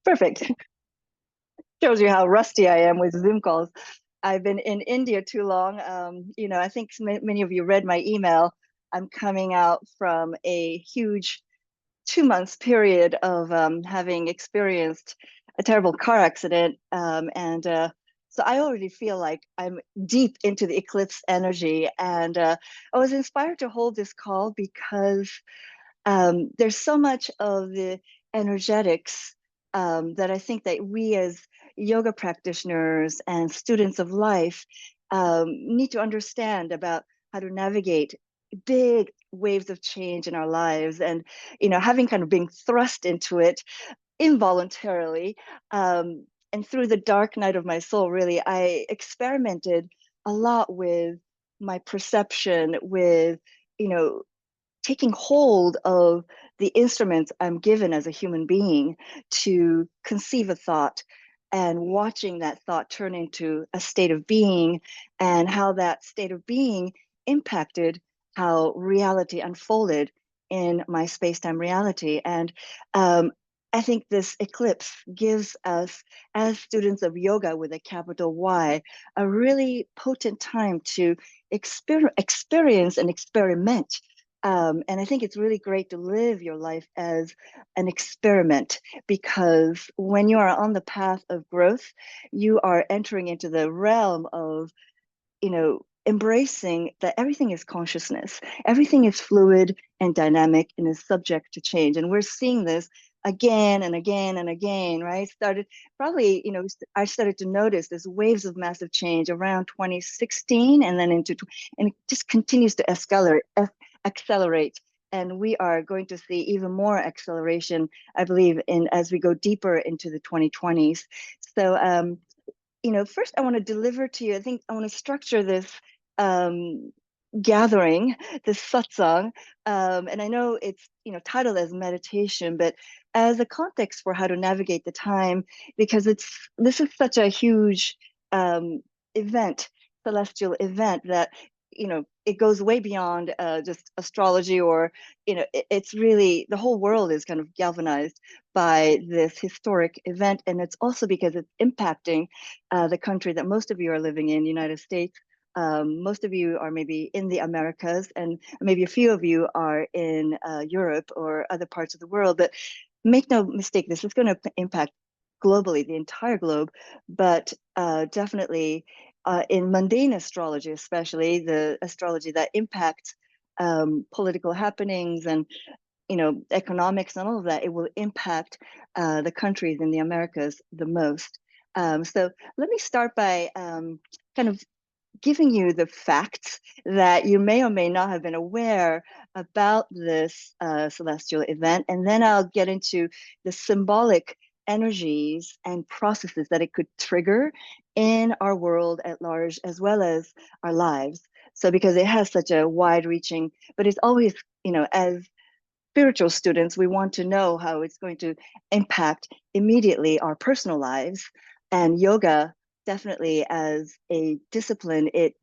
Perfect. Shows you how rusty I am with Zoom calls. I've been in India too long. I think many of you read my email. I'm coming out from a huge 2 months period of having experienced a terrible car accident. And so I already feel like I'm deep into the eclipse energy. And I was inspired to hold this call because there's so much of the energetics that I think that we as yoga practitioners and students of life need to understand about how to navigate big waves of change in our lives. And having kind of been thrust into it involuntarily, and through the dark night of my soul, really, I experimented a lot with my perception, with you know taking hold of the instruments I'm given as a human being to conceive a thought, and watching that thought turn into a state of being, and how that state of being impacted how reality unfolded in my space-time reality. And I think this eclipse gives us, as students of yoga with a capital Y, a really potent time to experience and experiment. And I think it's really great to live your life as an experiment, because when you are on the path of growth, you are entering into the realm of, embracing that everything is consciousness, everything is fluid and dynamic and is subject to change. And we're seeing this again and again and again, right? I started to notice this waves of massive change around 2016, and then and it just continues to accelerate. And we are going to see even more acceleration, I believe, in as we go deeper into the 2020s. So, first I want to deliver to you, I think I want to structure this um, gathering, this satsang. And I know it's, titled as meditation, but as a context for how to navigate the time, because this is such a huge um, event, celestial event, that, it goes way beyond just astrology, or, it's really the whole world is kind of galvanized by this historic event. And it's also because it's impacting the country that most of you are living in, United States. Most of you are maybe in the Americas, and maybe a few of you are in Europe or other parts of the world. But make no mistake, this is going to impact globally, the entire globe, but definitely in mundane astrology, especially the astrology that impacts political happenings and economics and all of that, it will impact the countries in the Americas the most. So let me start by kind of giving you the facts that you may or may not have been aware about this celestial event. And then I'll get into the symbolic energies and processes that it could trigger in our world at large, as well as our lives. So because it has such a wide reaching, but it's always, as spiritual students, we want to know how it's going to impact immediately our personal lives. And yoga, definitely as a discipline, it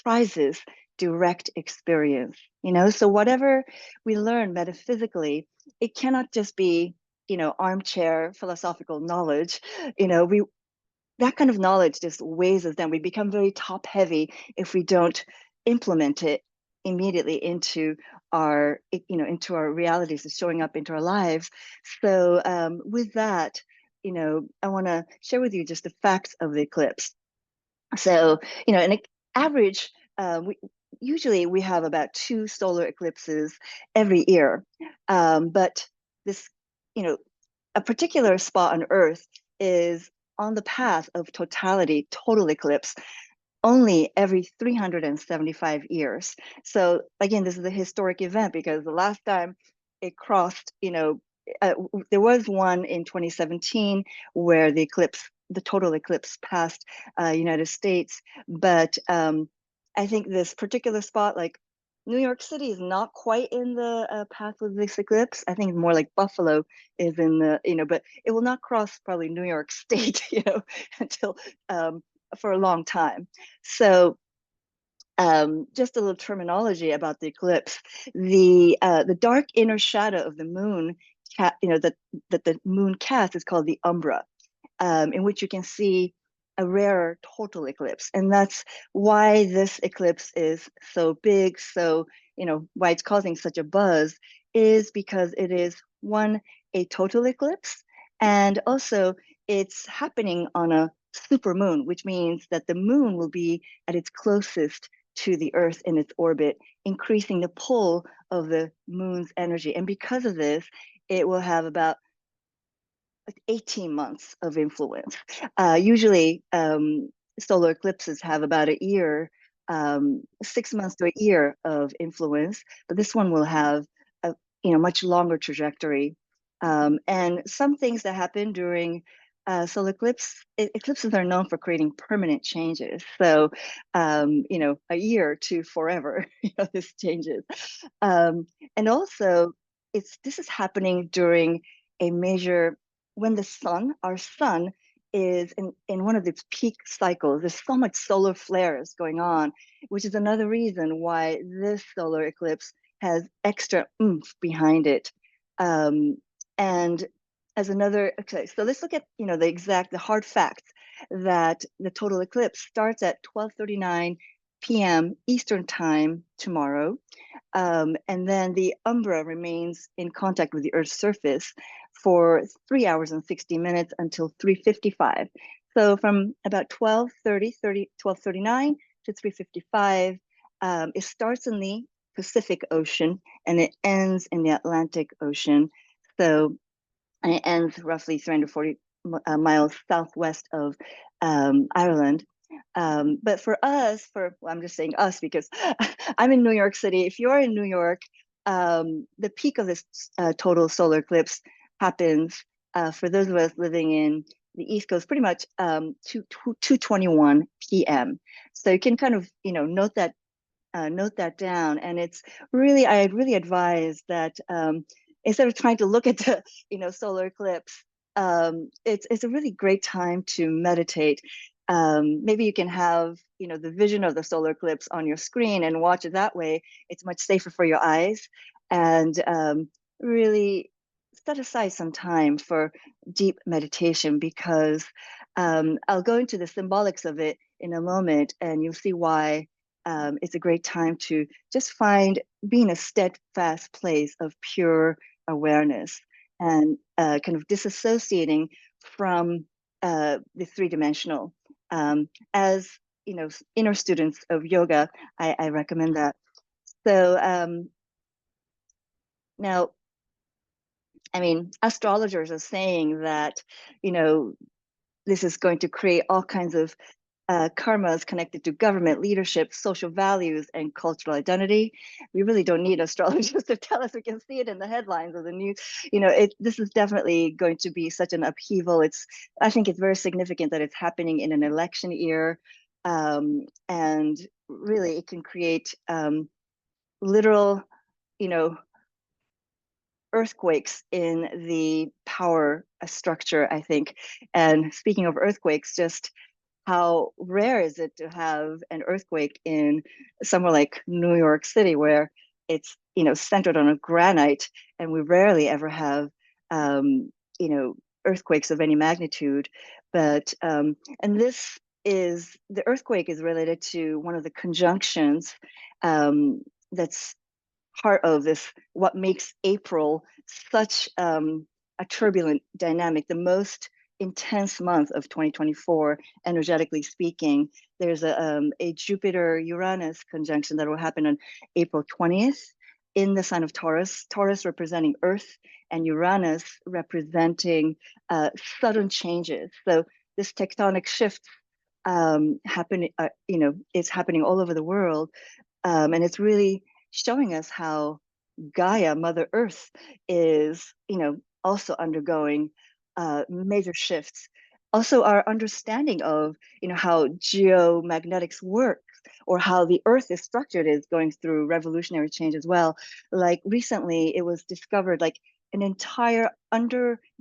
prizes direct experience. So whatever we learn metaphysically, it cannot just be, armchair philosophical knowledge. We that kind of knowledge just weighs us down. We become very top heavy if we don't implement it immediately into our realities, is showing up into our lives. So with that, I want to share with you just the facts of the eclipse. So, an average, usually we have about 2 solar eclipses every year. But this, a particular spot on Earth is on the path of totality, total eclipse, only every 375 years. So again, this is a historic event because the last time it crossed, there was one in 2017 where the total eclipse passed United States. But I think this particular spot, like New York City, is not quite in the path of this eclipse. I think more like Buffalo is in the, but it will not cross probably New York State, until for a long time. So just a little terminology about the eclipse. The dark inner shadow of the moon that the moon casts is called the umbra, in which you can see a rarer total eclipse. And that's why this eclipse is so big, so, why it's causing such a buzz is because it is, one, a total eclipse, and also it's happening on a super moon, which means that the moon will be at its closest to the Earth in its orbit, increasing the pull of the moon's energy. And because of this, it will have about 18 months of influence. Usually, solar eclipses have about a year, 6 months to a year of influence, but this one will have a much longer trajectory. And some things that happen during solar eclipses are known for creating permanent changes. So, a year to forever, this changes. And also, this is happening during a major, when our sun is in one of its peak cycles. There's so much solar flares going on, which is another reason why this solar eclipse has extra oomph behind it. And as another, okay, so let's look at the hard facts that the total eclipse starts at 12:39 p.m. Eastern time tomorrow. And then the umbra remains in contact with the Earth's surface for 3 hours and 60 minutes until 3:55. So from about 12:39 to 3:55, it starts in the Pacific Ocean and it ends in the Atlantic Ocean. So, and it ends roughly 340 miles southwest of Ireland. But for us, I'm just saying us because I'm in New York City. If you're in New York, the peak of this total solar eclipse happens for those of us living in the East Coast, pretty much 2:21 p.m. So you can kind of note that down, and I really advise that instead of trying to look at the solar eclipse, it's a really great time to meditate. Maybe you can have the vision of the solar eclipse on your screen and watch it that way. It's much safer for your eyes, and really set aside some time for deep meditation, because I'll go into the symbolics of it in a moment, and you'll see why it's a great time to just be in a steadfast place of pure awareness and kind of disassociating from the three-dimensional. As inner students of yoga, I recommend that. So now, I mean, astrologers are saying that this is going to create all kinds of karmas connected to government, leadership, social values, and cultural identity. We really don't need astrologers to tell us. We can see it in the headlines of the news. This is definitely going to be such an upheaval. I think it's very significant that it's happening in an election year, and really it can create literal, earthquakes in the power structure, I think. And speaking of earthquakes, just how rare is it to have an earthquake in somewhere like New York City, where it's centered on a granite, and we rarely ever have earthquakes of any magnitude. But and the earthquake is related to one of the conjunctions that's part of this, what makes April such a turbulent dynamic, the most intense month of 2024, energetically speaking. There's a Jupiter-Uranus conjunction that will happen on April 20th in the sign of Taurus, Taurus representing Earth and Uranus representing sudden changes. So this tectonic shift is happening all over the world, and it's really showing us how Gaia, Mother Earth, is also undergoing major shifts. Also, our understanding of how geomagnetics works, or how the Earth is structured, is going through revolutionary change as well. Like recently, it was discovered like an entire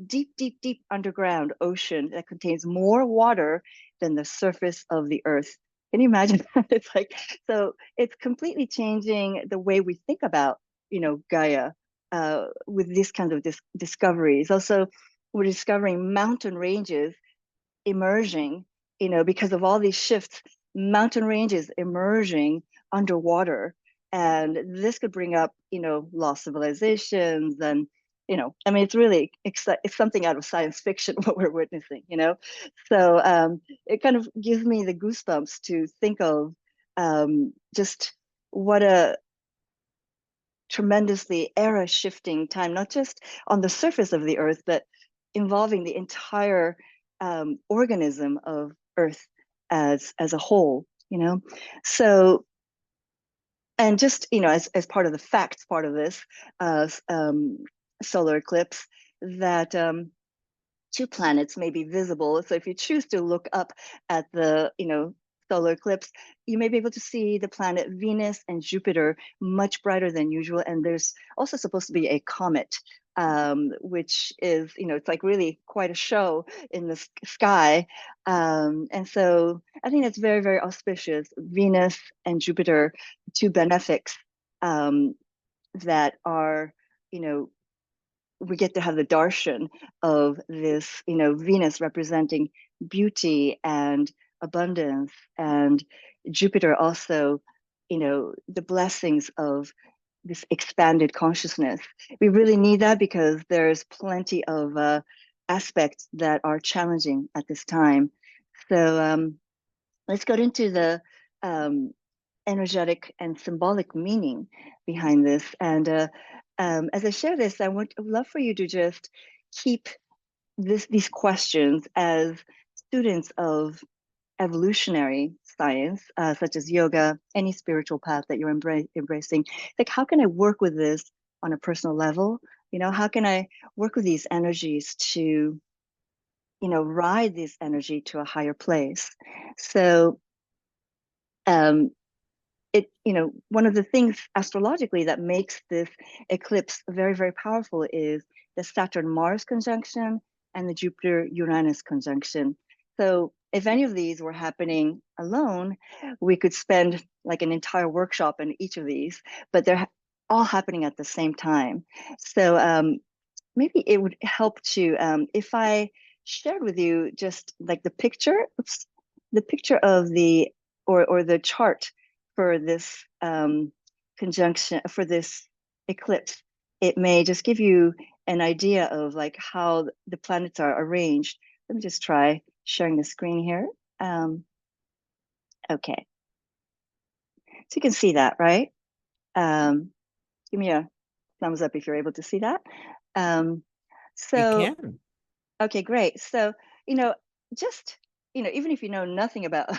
deep underground ocean that contains more water than the surface of the Earth. Can you imagine that? It's like, so it's completely changing the way we think about Gaia. with these kinds of discoveries. Also, we're discovering mountain ranges emerging, because of all these shifts, mountain ranges emerging underwater. And this could bring up, lost civilizations and, I mean, it's really, it's something out of science fiction what we're witnessing, So it kind of gives me the goosebumps to think of just what a tremendously era shifting time, not just on the surface of the earth, but involving the entire organism of earth as a whole, So, and just, as part of the facts part of this solar eclipse, that two planets may be visible. So if you choose to look up at the, solar eclipse, you may be able to see the planet Venus and Jupiter much brighter than usual. And there's also supposed to be a comet, which is, it's like really quite a show in the sky. And so I think it's very, very auspicious. Venus and Jupiter, two benefics that are, we get to have the darshan of this, Venus representing beauty and abundance, and Jupiter also, the blessings of this expanded consciousness. We really need that because there's plenty of aspects that are challenging at this time. So let's go into the energetic and symbolic meaning behind this. And as I share this, I would love for you to just keep these questions as students of evolutionary science, such as yoga, any spiritual path that you're embracing. Like, how can I work with this on a personal level? How can I work with these energies to, ride this energy to a higher place? So, one of the things astrologically that makes this eclipse very, very powerful is the Saturn-Mars conjunction and the Jupiter-Uranus conjunction. So if any of these were happening alone, we could spend like an entire workshop in each of these, but they're all happening at the same time. So maybe it would help to, if I shared with you just like the picture of the, or the chart for this conjunction, for this eclipse. It may just give you an idea of like how the planets are arranged. Let me just try sharing the screen here. Okay. So you can see that, right? Give me a thumbs up if you're able to see that. We So, can. okay, great. So, just, even if you know nothing about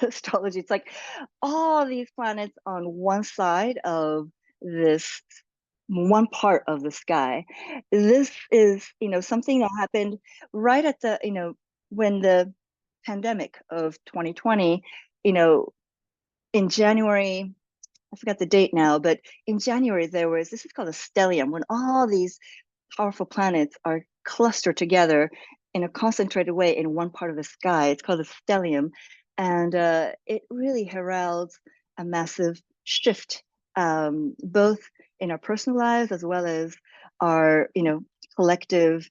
astrology, it's like all these planets on one side of this one part of the sky. This is, something that happened right at the, when the pandemic of 2020, in January, I forgot the date now, but in January, this is called a stellium, when all these powerful planets are clustered together in a concentrated way in one part of the sky. It's called a stellium. And it really heralds a massive shift, both in our personal lives as well as our, collective,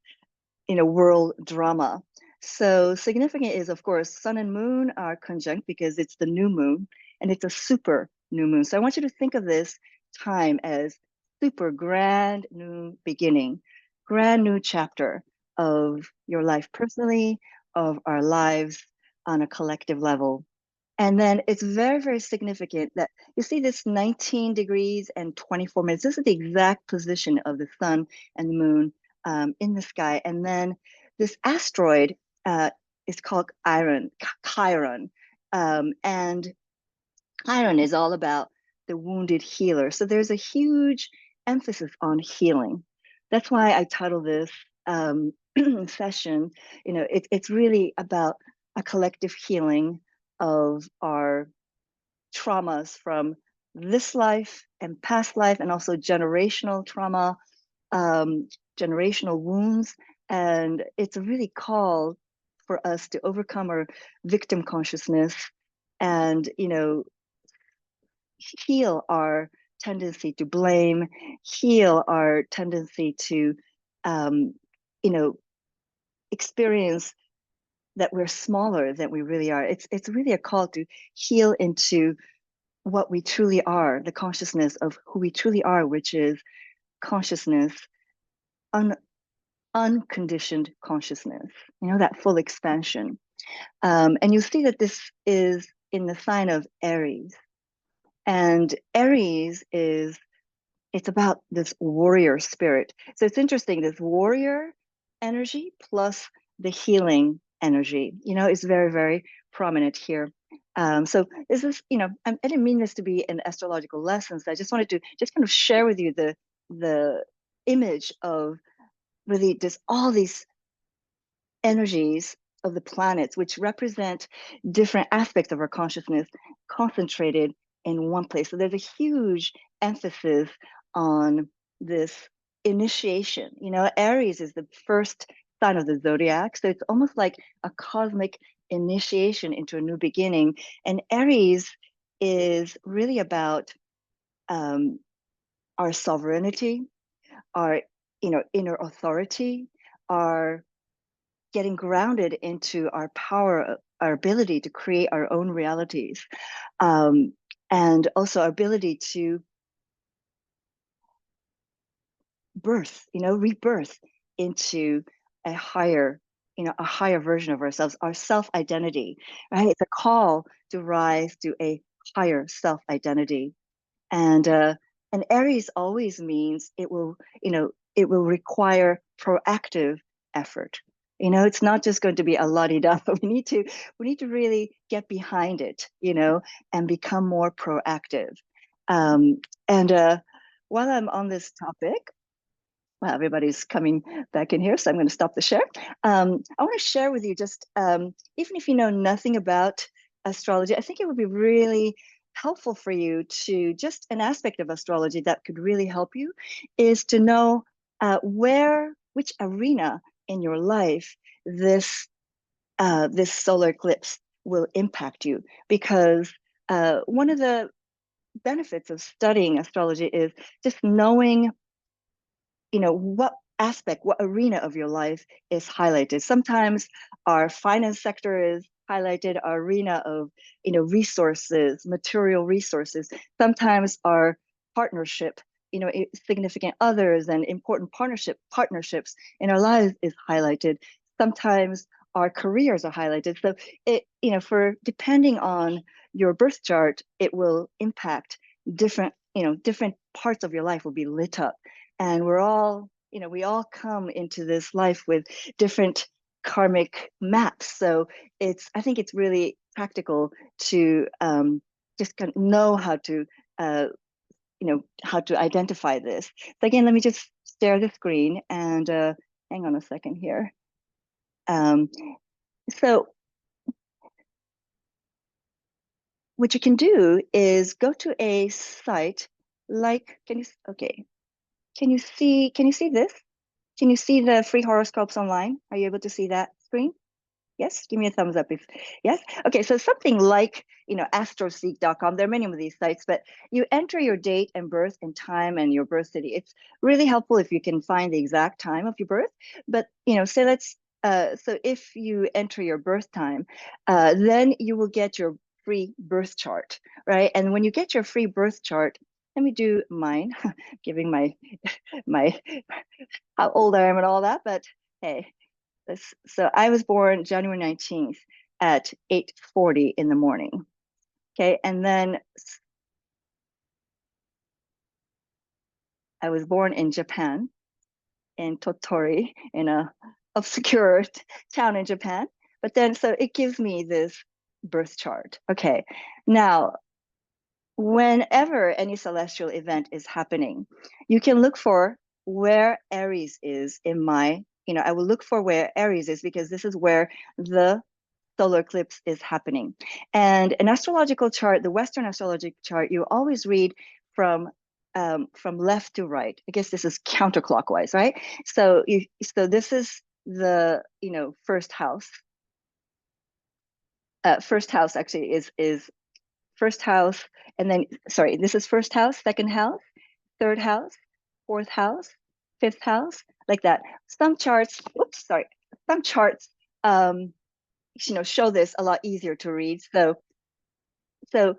world drama. So significant is, of course, sun and moon are conjunct because it's the new moon and it's a super new moon. So I want you to think of this time as super grand new beginning, brand new chapter of your life personally, of our lives on a collective level. And then it's very, very significant that you see this 19 degrees and 24 minutes. This is the exact position of the sun and the moon in the sky. And then this asteroid is called Chiron. And Chiron is all about the wounded healer. So there's a huge emphasis on healing. That's why I title this session, it's really about a collective healing of our traumas from this life and past life, and also generational trauma, um, generational wounds. And it's a really call for us to overcome our victim consciousness and, heal our tendency to blame, heal our tendency to, you know, experience that we're smaller than we really are. It's really a call to heal into what we truly are, the consciousness of who we truly are, which is consciousness, unconditioned consciousness, that full expansion. And you see that this is in the sign of Aries. And Aries it's about this warrior spirit. So it's interesting, this warrior energy plus the healing energy, is very, very prominent here. So this is, I didn't mean this to be an astrological lesson. So I just wanted to just kind of share with you the image of really just all these energies of the planets, which represent different aspects of our consciousness concentrated in one place. So there's a huge emphasis on this initiation. Aries is the first sign of the zodiac. So it's almost like a cosmic initiation into a new beginning. And Aries is really about our sovereignty, our inner authority, our getting grounded into our power, our ability to create our own realities, and also our ability to rebirth into a higher version of ourselves, our self-identity, right? It's a call to rise to a higher self-identity. And Aries always means it will require proactive effort. It's not just going to be a la-di-da. We need to really get behind it, and become more proactive. And while I'm on this topic, well, everybody's coming back in here, so I'm going to stop the share. I want to share with you just, even if you know nothing about astrology, I think it would be really helpful for you to just an aspect of astrology that could really help you is to know which arena in your life this solar eclipse will impact you. Because one of the benefits of studying astrology is just knowing what aspect, what arena of your life is highlighted. Sometimes our finance sector is highlighted, our arena of resources, material resources. Sometimes our partnership, significant others and important partnerships in our lives is highlighted. Sometimes our careers are highlighted. So for depending on your birth chart, it will impact different parts of your life will be lit up. And we're all, we all come into this life with different karmic maps. So I think it's really practical to just kind of know how to, how to identify this. So again, let me just share the screen and hang on a second here. So what you can do is go to a site like, can you see this? Can you see the free horoscopes online? Are you able to see that screen? Yes, give me a thumbs up if yes. Okay, so something like, astroseek.com. There are many of these sites, but you enter your date and birth and time and your birth city. It's really helpful if you can find the exact time of your birth. But, say so if you enter your birth time, then you will get your free birth chart, right? And when you get your free birth chart, let me do mine, giving my how old I am and all that, but hey, so I was born January 19th at 8:40 in the morning. Okay, and then I was born in Japan, in Tottori, in a obscure town in Japan. But then, so it gives me this birth chart. Okay, now whenever any celestial event is happening, you can look for where Aries is in my, I will look for where Aries is because this is where the solar eclipse is happening. And an astrological chart, the Western astrological chart, you always read from left to right. I guess this is counterclockwise, right? So this is the first house. First house actually is first house, and then, sorry, this is first house, second house, third house, fourth house, fifth house, like that. Some charts, oops, sorry, some charts, show this a lot easier to read. So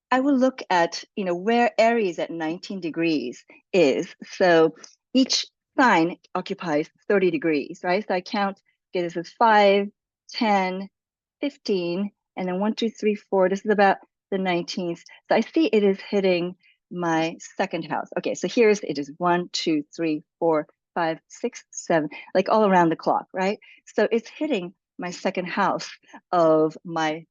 I will look at, where Aries at 19 degrees is. So each sign occupies 30 degrees, right? So I count, okay, this is 5, 10, 15, and then 1, 2, 3, 4. This is about the 19th. So I see it is hitting my second house. Okay, so it is 1, 2, 3, 4, 5, 6, 7, like all around the clock, right? So it's hitting my second house of my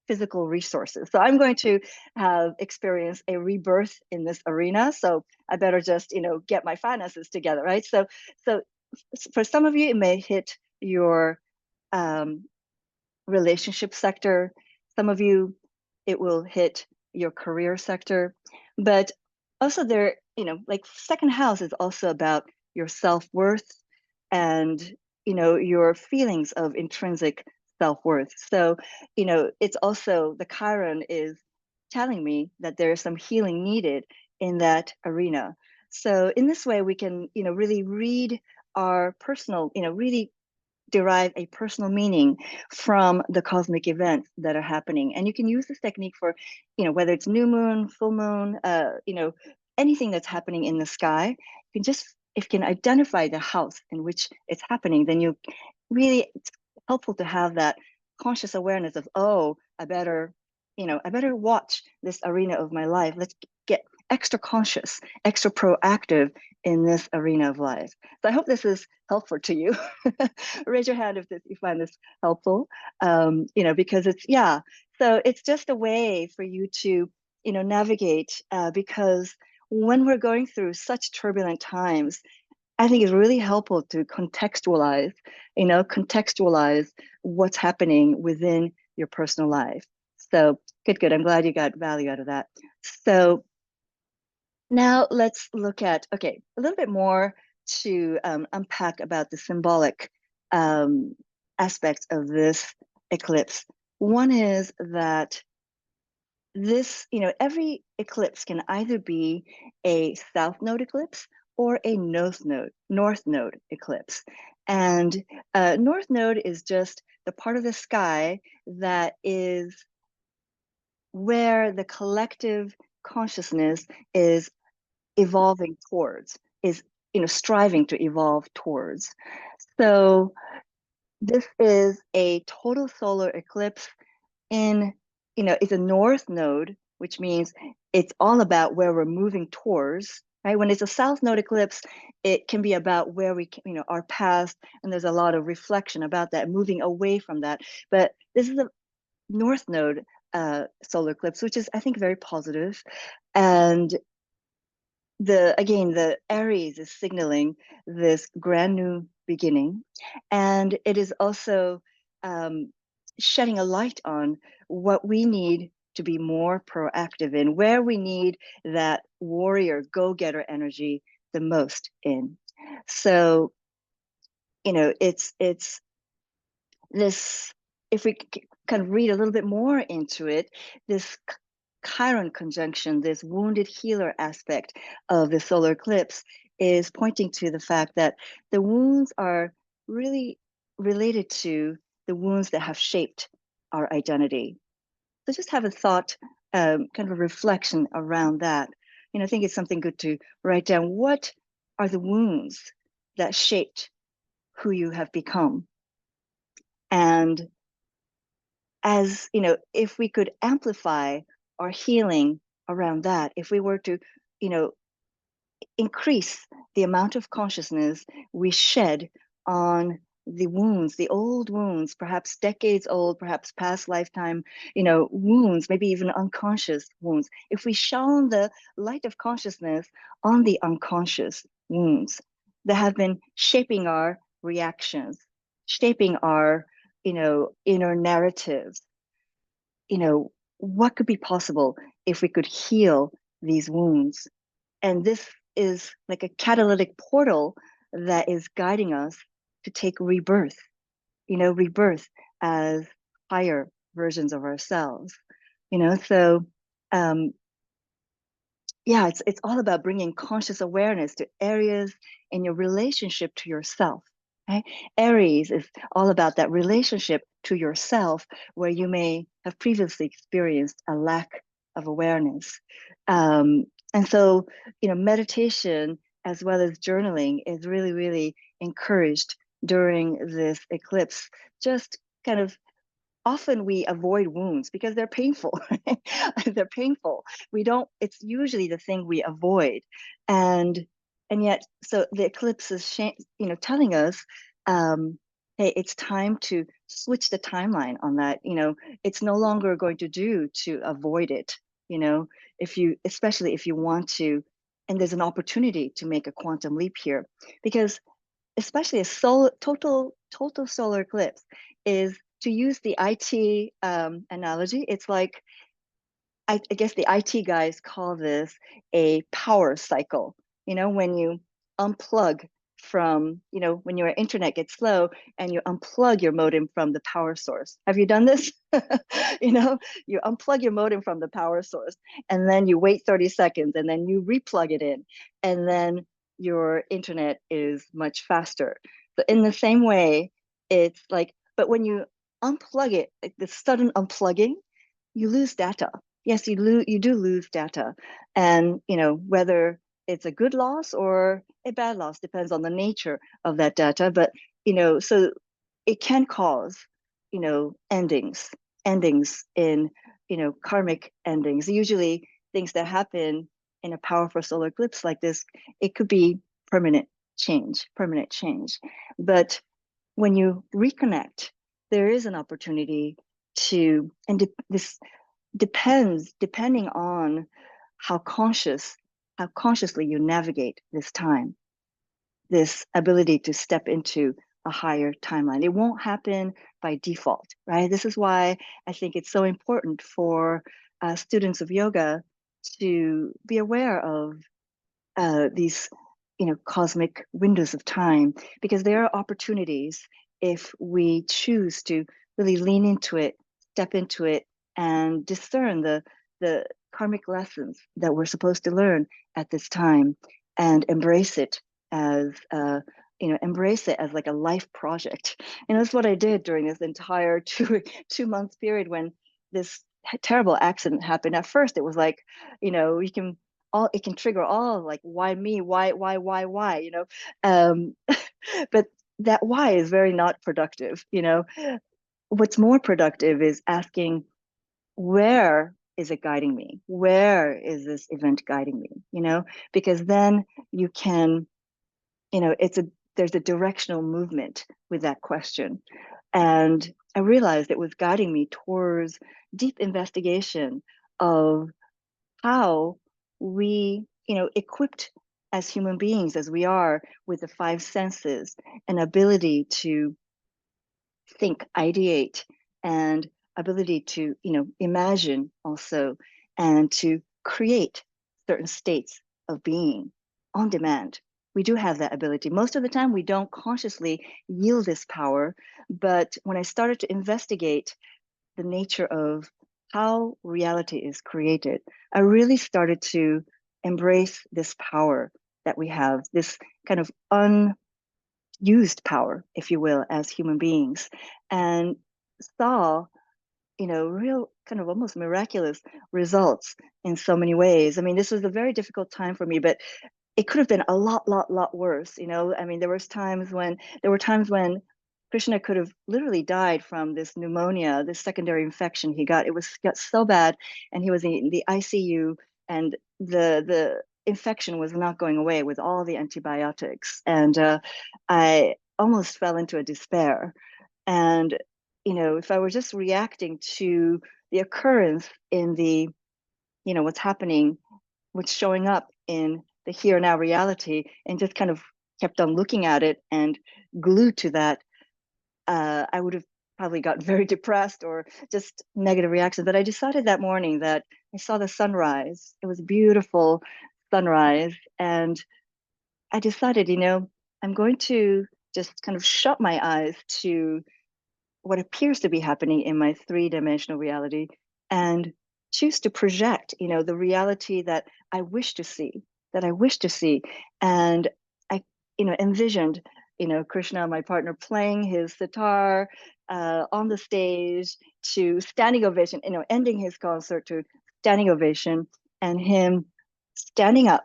physical resources. So I'm going to have experienced a rebirth in this arena. So I better just, get my finances together, right? So for some of you, it may hit your relationship sector. Some of you, it will hit your career sector. But also there, like second house is also about your self-worth and, your feelings of intrinsic self-worth. So, it's also the Chiron is telling me that there is some healing needed in that arena. So in this way, we can, really read our personal, really derive a personal meaning from the cosmic events that are happening. And you can use this technique for, whether it's new moon, full moon, anything that's happening in the sky. You can just, if you can identify the house in which it's happening, then it's helpful to have that conscious awareness of, oh, I better watch this arena of my life. Let's get extra conscious, extra proactive in this arena of life. So I hope this is helpful to you. Raise your hand if you find this helpful. Because so it's just a way for you to, navigate, because when we're going through such turbulent times, I think it's really helpful to contextualize what's happening within your personal life. So good. I'm glad you got value out of that. So now let's look at, a little bit more to unpack about the symbolic aspects of this eclipse. One is that this, every eclipse can either be a south node eclipse or a north node eclipse. And north node is just the part of the sky that is where the collective consciousness is evolving towards, is striving to evolve towards. So this is a total solar eclipse in, it's a north node, which means it's all about where we're moving towards, right? When it's a south node eclipse, it can be about where we, our past, and there's a lot of reflection about that, moving away from that. But this is a north node solar eclipse, which is, I think, very positive. And the Aries is signaling this brand new beginning, and it is also shedding a light on what we need to be more proactive in, where we need that warrior go-getter energy the most in. So, it's this, if we kind of read a little bit more into it, this Chiron conjunction, this wounded healer aspect of the solar eclipse, is pointing to the fact that the wounds are really related to the wounds that have shaped our identity. So just have a thought, kind of a reflection around that. I think it's something good to write down. What are the wounds that shaped who you have become? And as if we could amplify our healing around that, if we were to, increase the amount of consciousness we shed on the wounds, the old wounds, perhaps decades old, perhaps past lifetime, wounds, maybe even unconscious wounds. If we shone the light of consciousness on the unconscious wounds that have been shaping our reactions, shaping our, inner narratives, what could be possible if we could heal these wounds? And this is like a catalytic portal that is guiding us to take rebirth as higher versions of ourselves. So um, yeah, it's all about bringing conscious awareness to areas in your relationship to yourself. Right? Aries is all about that relationship to yourself where you may have previously experienced a lack of awareness. Um, and so, meditation as well as journaling is really, really encouraged during this eclipse. Just kind of often we avoid wounds because they're painful. They're painful. We don't, it's usually the thing we avoid. And yet, so the eclipse is telling us, hey, it's time to switch the timeline on that. It's no longer going to do to avoid it, if you, especially if you want to, and there's an opportunity to make a quantum leap here, because especially a total solar eclipse is, to use the IT analogy, it's like, I guess the IT guys call this a power cycle. When you unplug from, when your internet gets slow and you unplug your modem from the power source. Have you done this? You unplug your modem from the power source and then you wait 30 seconds and then you replug it in. And then your internet is much faster. So in the same way, it's like, but when you unplug it, like the sudden unplugging, you lose data. Yes, you do lose data. And whether it's a good loss or a bad loss depends on the nature of that data. But so it can cause endings in karmic endings. Usually things that happen in a powerful solar eclipse like this, it could be permanent change. But when you reconnect, there is an opportunity to, and this depending on how consciously you navigate this time, this ability to step into a higher timeline. It won't happen by default, right? This is why I think it's so important for students of yoga to be aware of these cosmic windows of time, because there are opportunities if we choose to really lean into it, step into it, and discern the karmic lessons that we're supposed to learn at this time, and embrace it as embrace it as like a life project. And that's what I did during this entire 2 month period when this terrible accident happened. At first it was like, you can all, it can trigger all, like, why me, why, but that why is very not productive. What's more productive is asking, where is it guiding me, where is this event guiding me, because then you can, there's a directional movement with that question. And I realized it was guiding me towards deep investigation of how we, equipped as human beings as we are with the five senses, an ability to think, ideate, and ability to, imagine also, and to create certain states of being on demand. We do have that ability. Most of the time, we don't consciously yield this power. But when I started to investigate the nature of how reality is created, I really started to embrace this power that we have, this kind of unused power, if you will, as human beings, and saw, real kind of almost miraculous results in so many ways. I mean, this was a very difficult time for me, but it could have been a lot worse. I mean, there were times when Krishna could have literally died from this pneumonia, this secondary infection he got. Got so bad, and he was in the ICU, and the infection was not going away with all the antibiotics, and I almost fell into a despair. And if I were just reacting to the occurrence in the, what's happening, what's showing up in the here now reality, and just kind of kept on looking at it and glued to that, I would have probably got very depressed or just negative reactions. But I decided that morning that I saw the sunrise. It was a beautiful sunrise. And I decided, I'm going to just kind of shut my eyes to what appears to be happening in my three-dimensional reality and choose to project, the reality that I wish to see, and I, envisioned, Krishna, my partner, playing his sitar on the stage, to standing ovation, ending his concert to standing ovation, and him standing up,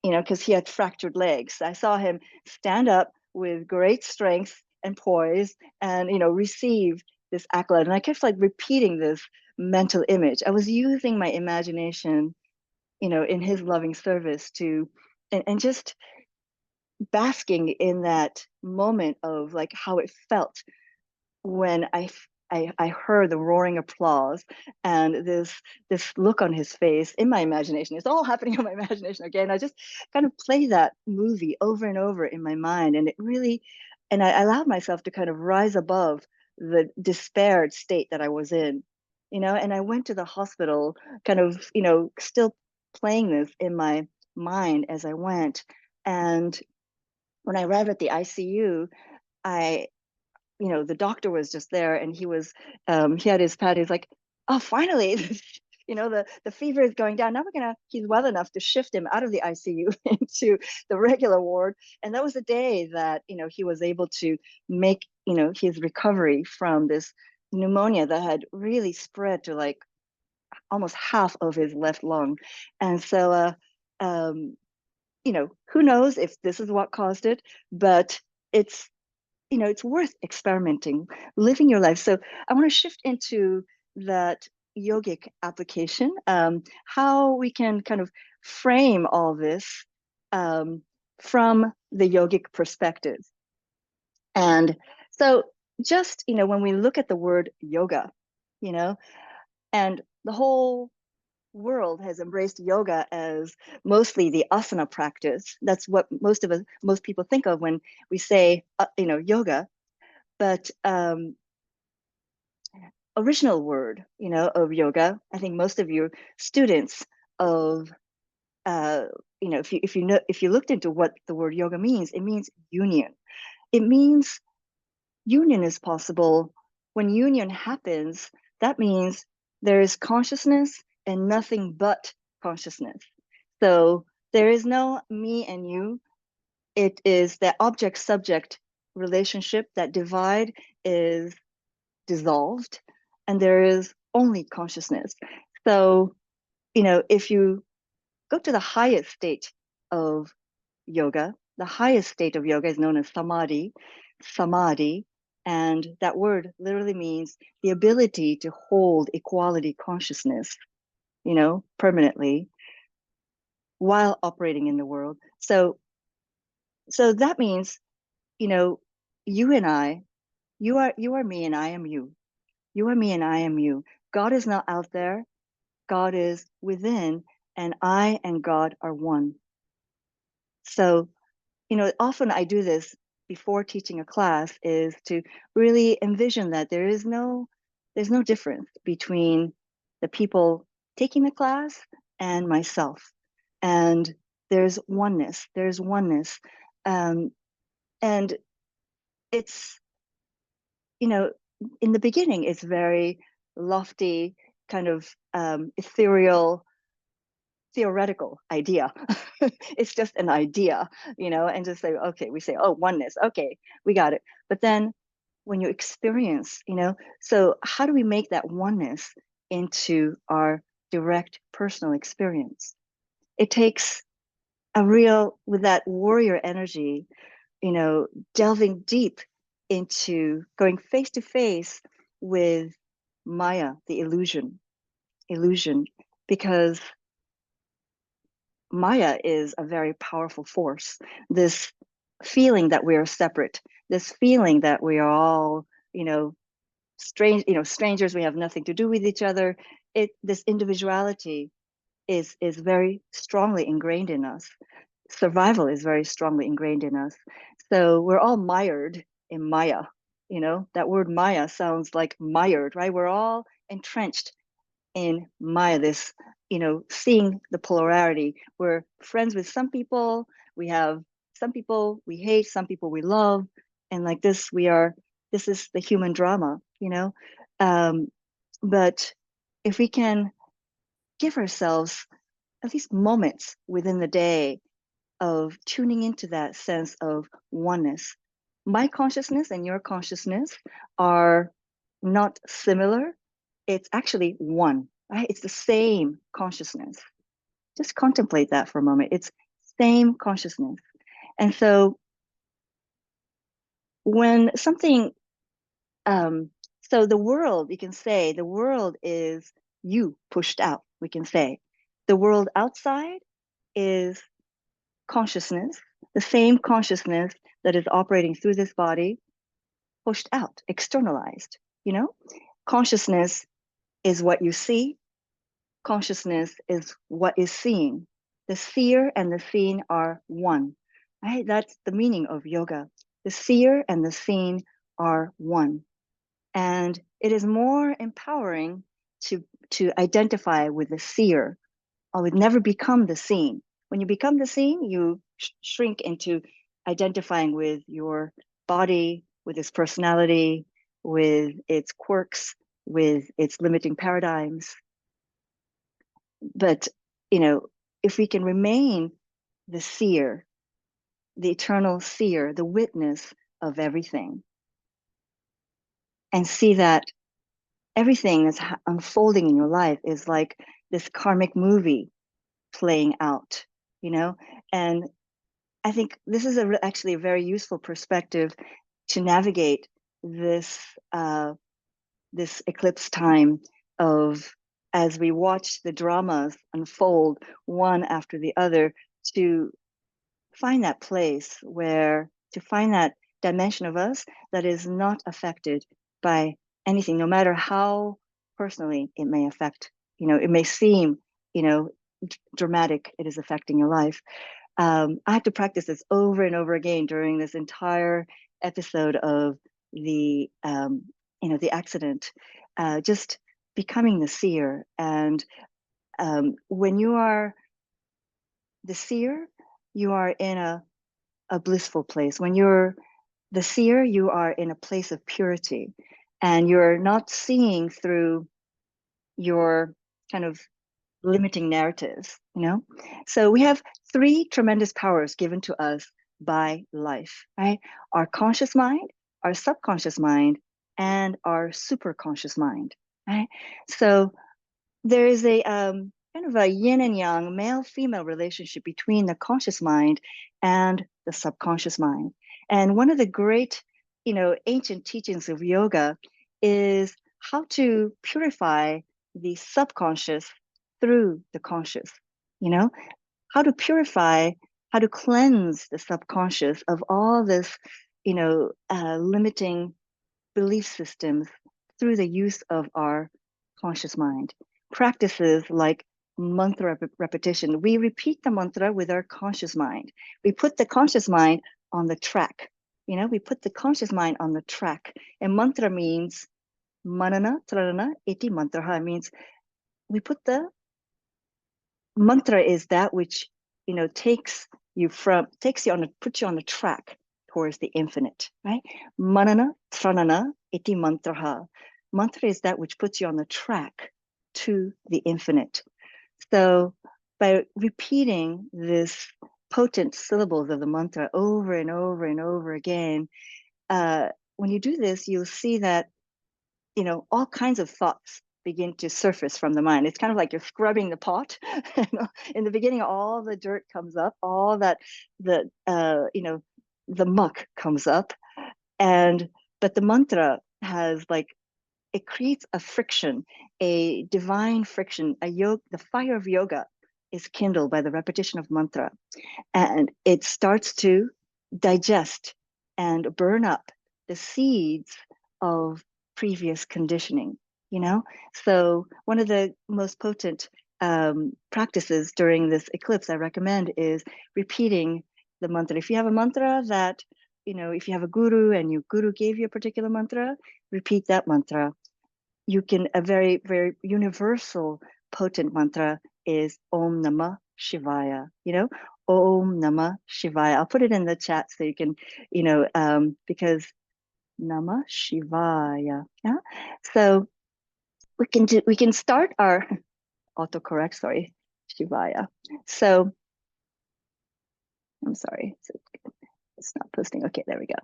because he had fractured legs. I saw him stand up with great strength and poise, and receive this accolade. And I kept like repeating this mental image. I was using my imagination, in his loving service to, and just basking in that moment of like how it felt when I heard the roaring applause, and this look on his face in my imagination. It's all happening in my imagination again. I just kind of play that movie over and over in my mind, and it really, and I allowed myself to kind of rise above the despaired state that I was in, and I went to the hospital, kind of, still playing this in my mind as I went. And when I arrived at the ICU, I the doctor was just there, and he had his pad. He's like, oh, finally, the fever is going down. Now he's well enough to shift him out of the ICU into the regular ward. And that was the day that, he was able to make, his recovery from this pneumonia that had really spread to like almost half of his left lung. And so, who knows if this is what caused it, but it's, it's worth experimenting, living your life. So I want to shift into that yogic application, how we can kind of frame all this um, from the yogic perspective. And so just, when we look at the word yoga, you know, and the whole world has embraced yoga as mostly the asana practice. That's what most people think of when we say, yoga. But original word, of yoga, I think most of your students of, if you looked into what the word yoga means, it means union. It means union is possible. When union happens, that means there is consciousness and nothing but consciousness. So there is no me and you. It is the object-subject relationship. That divide is dissolved, and there is only consciousness. So, if you go to the highest state of yoga, the highest state of yoga is known as samadhi, and that word literally means the ability to hold equality consciousness, permanently while operating in the world. So that means, you and I, you are me and I am you. You are me and I am you. God is not out there. God is within, and I and God are one. So, often I do this before teaching a class, is to really envision that there's no difference between the people taking the class and myself. And there's oneness. Um, and it's, in the beginning, it's very lofty, kind of ethereal, theoretical idea. It's just an idea, and just say, okay, we say, oh, oneness, okay, we got it. But then when you experience, so how do we make that oneness into our direct personal experience? It takes with that warrior energy, delving deep into going face to face with Maya, the illusion, because Maya is a very powerful force. This feeling that we are separate, this feeling that we are all, strangers, we have nothing to do with each other. This individuality is very strongly ingrained in us. Survival is very strongly ingrained in us. So we're all mired in Maya. That word Maya sounds like mired, right? We're all entrenched in Maya, this, seeing the polarity. We're friends with some people, we have some people we hate, some people we love. And like this, this is the human drama, but if we can give ourselves at least moments within the day of tuning into that sense of oneness. My consciousness and your consciousness are not similar. It's actually one, right? It's the same consciousness. Just contemplate that for a moment. It's same consciousness. And so when something, so the world, you can say the world is you pushed out, we can say. The world outside is consciousness, the same consciousness that is operating through this body, pushed out, externalized. You know, consciousness is what you see, consciousness is what is seen. The seer and the seen are one. Right? That's the meaning of yoga. The seer and the seen are one. And it is more empowering to identify with the seer. I would never become the seen. When you become the seen, you shrink into identifying with your body, with its personality, with its quirks, with its limiting paradigms. But, you know, if we can remain the seer, the eternal seer, the witness of everything, and see that everything that's unfolding in your life is like this karmic movie playing out, you know? And I think this is actually a very useful perspective to navigate this this eclipse time of, as we watch the dramas unfold one after the other, to find that place where, to find that dimension of us that is not affected by anything, no matter how personally it may affect, you know, it may seem, you know, dramatic, it is affecting your life. I had to practice this over and over again during this entire episode of the, you know, the accident, just becoming the seer. And when you are the seer, you are in a blissful place. When you're the seer, you are in a place of purity, and you're not seeing through your kind of limiting narratives, you know? So we have three tremendous powers given to us by life, right? Our conscious mind, our subconscious mind, and our superconscious mind, right? So there is a kind of a yin and yang, male-female relationship between the conscious mind and the subconscious mind. And one of the great, you know, ancient teachings of yoga is how to purify the subconscious through the conscious, you know, how to purify, how to cleanse the subconscious of all this, you know, limiting belief systems through the use of our conscious mind. Practices like mantra repetition. We repeat the mantra with our conscious mind. We put the conscious mind on the track. You know, we put the conscious mind on the track. And mantra means manana, trarana, iti mantra. Means we put the mantra is that which, you know, takes you on puts you on the track towards the infinite, right? Manana, tranana, iti mantraha. Mantra is that which puts you on the track to the infinite. So by repeating this potent syllables of the mantra over and over and over again, when you do this, you'll see that, you know, all kinds of thoughts begin to surface from the mind. It's kind of like you're scrubbing the pot. In the beginning, all the dirt comes up, all that, you know, the muck comes up. But the mantra has like, it creates a friction, a divine friction, the fire of yoga is kindled by the repetition of mantra. And it starts to digest and burn up the seeds of previous conditioning, you know? So one of the most potent practices during this eclipse I recommend is repeating the mantra. If you have a mantra that, you know, if you have a guru and your guru gave you a particular mantra, repeat that mantra. You can, a very, very universal, potent mantra is Om Namah Shivaya, you know, Om Namah Shivaya. I'll put it in the chat so you can, you know, because Namah Shivaya. Yeah. So we can start our autocorrect, sorry, Shivaya. So I'm sorry, so it's not posting. Okay, there we go.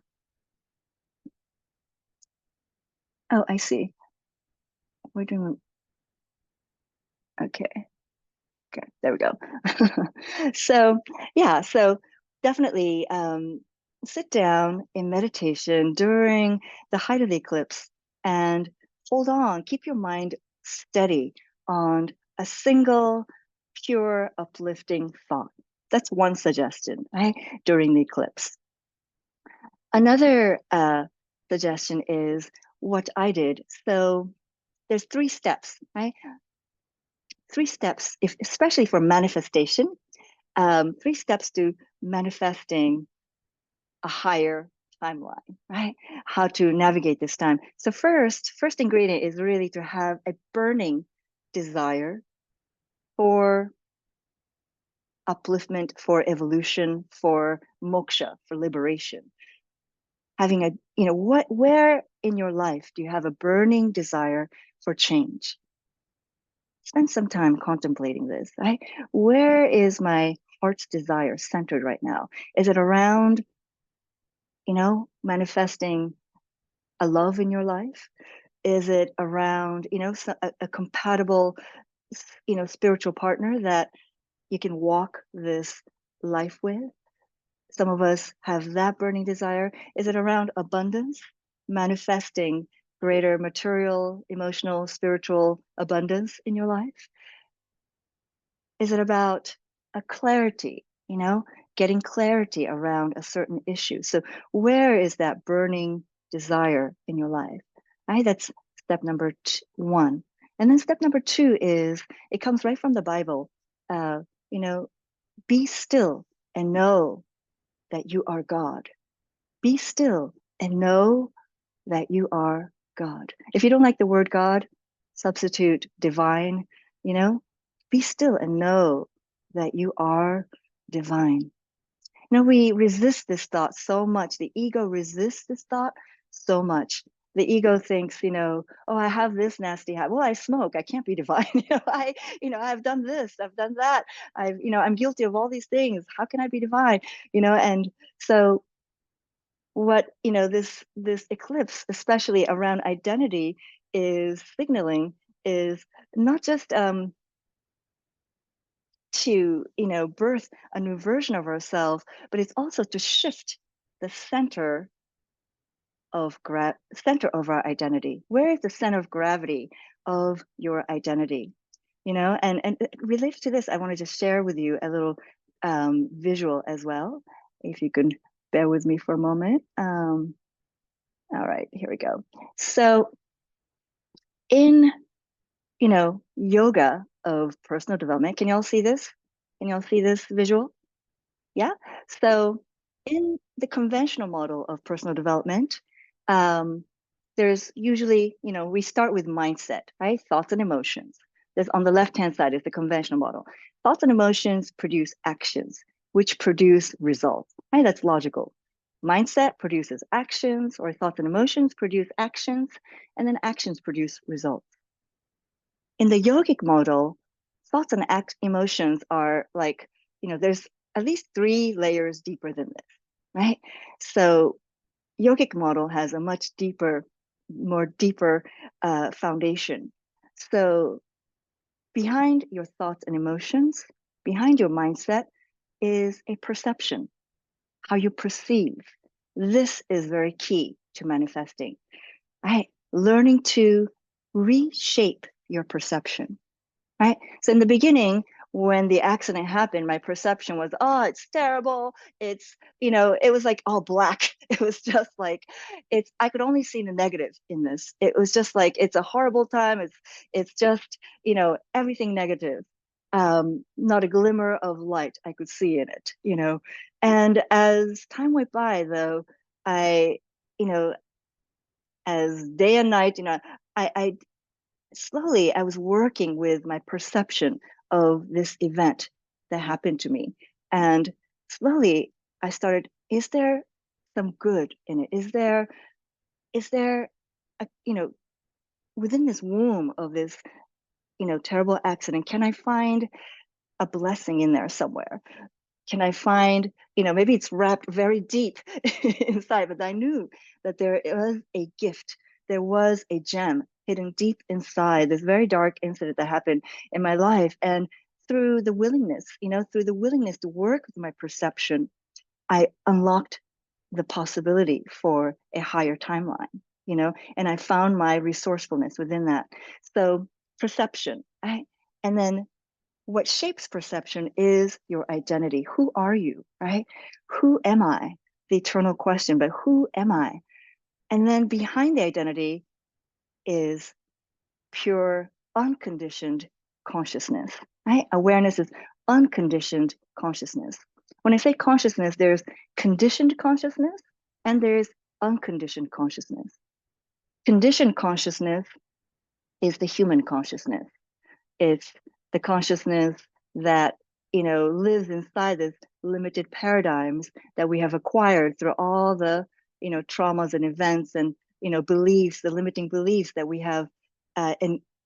Oh, I see. We're doing, okay. Okay, there we go. So yeah, so definitely sit down in meditation during the height of the eclipse and hold on, keep your mind steady on a single pure uplifting thought. That's one suggestion, right? During the eclipse. Another suggestion is what I did. So there's 3 steps, right? 3 steps, especially for manifestation. 3 steps to manifesting a higher timeline, right? How to navigate this time. So first ingredient is really to have a burning desire for upliftment, for evolution, for moksha, for liberation. Having a, where in your life do you have a burning desire for change? Spend some time contemplating this, right? Where is my heart's desire centered right now? Is it around, manifesting a love in your life? Is it around, a compatible, spiritual partner that you can walk this life with? Some of us have that burning desire. Is it around abundance, manifesting greater material, emotional, spiritual abundance in your life? Is it about a clarity, getting clarity around a certain issue? So where is that burning desire in your life? Right? That's step number 1. And then step number 2 is, it comes right from the Bible. Uh, you know, be still and know that you are God. Be still and know that you are God. If you don't like the word God, substitute divine, you know, be still and know that you are divine. We resist this thought so much. The ego resists this thought so much. The ego thinks, oh, I have this nasty habit. Well, I smoke. I can't be divine. I've done this. I've done that. I'm guilty of all these things. How can I be divine? And so what this eclipse, especially around identity, is signaling is not just to birth a new version of ourselves, but it's also to shift the center of our identity. Where is the center of gravity of your identity? And related to this, I want to just share with you a little visual as well, if you can bear with me for a moment. All right, here we go. So in, yoga of personal development, can y'all see this? Can y'all see this visual? Yeah. So in the conventional model of personal development, there's usually, we start with mindset, right? Thoughts and emotions. There's on the left-hand side is the conventional model. Thoughts and emotions produce actions, which produce results, right? That's logical. Mindset produces actions, or thoughts and emotions produce actions, and then actions produce results. In the yogic model, thoughts and emotions are like, there's at least 3 layers deeper than this, right? So yogic model has a much more deeper foundation. So behind your thoughts and emotions, behind your mindset is a perception, how you perceive. This is very key to manifesting, right? Learning to reshape your perception, right? So in the beginning, when the accident happened, my perception was, oh, it's terrible. It was like all black. It was just like, I could only see the negative in this. It was just like, it's a horrible time. It's just, everything negative. Not a glimmer of light I could see in it, And as time went by, though, I, you know, as day and night, I slowly I was working with my perception of this event that happened to me. And slowly I started, is there some good in it? Is there a, within this womb of this terrible accident, can I find a blessing in there somewhere? Can I find, maybe it's wrapped very deep inside, but I knew that there was a gift. There was a gem hidden deep inside this very dark incident that happened in my life. And through the willingness, to work with my perception, I unlocked the possibility for a higher timeline, and I found my resourcefulness within that. So perception, right? And then what shapes perception is your identity. Who are you, right? Who am I? The eternal question, but who am I? And then behind the identity is pure, unconditioned consciousness, right? Awareness is unconditioned consciousness. When I say consciousness, there's conditioned consciousness and there's unconditioned consciousness. Conditioned consciousness is the human consciousness. It's the consciousness that, lives inside this limited paradigms that we have acquired through all the, traumas and events and, beliefs, the limiting beliefs that we have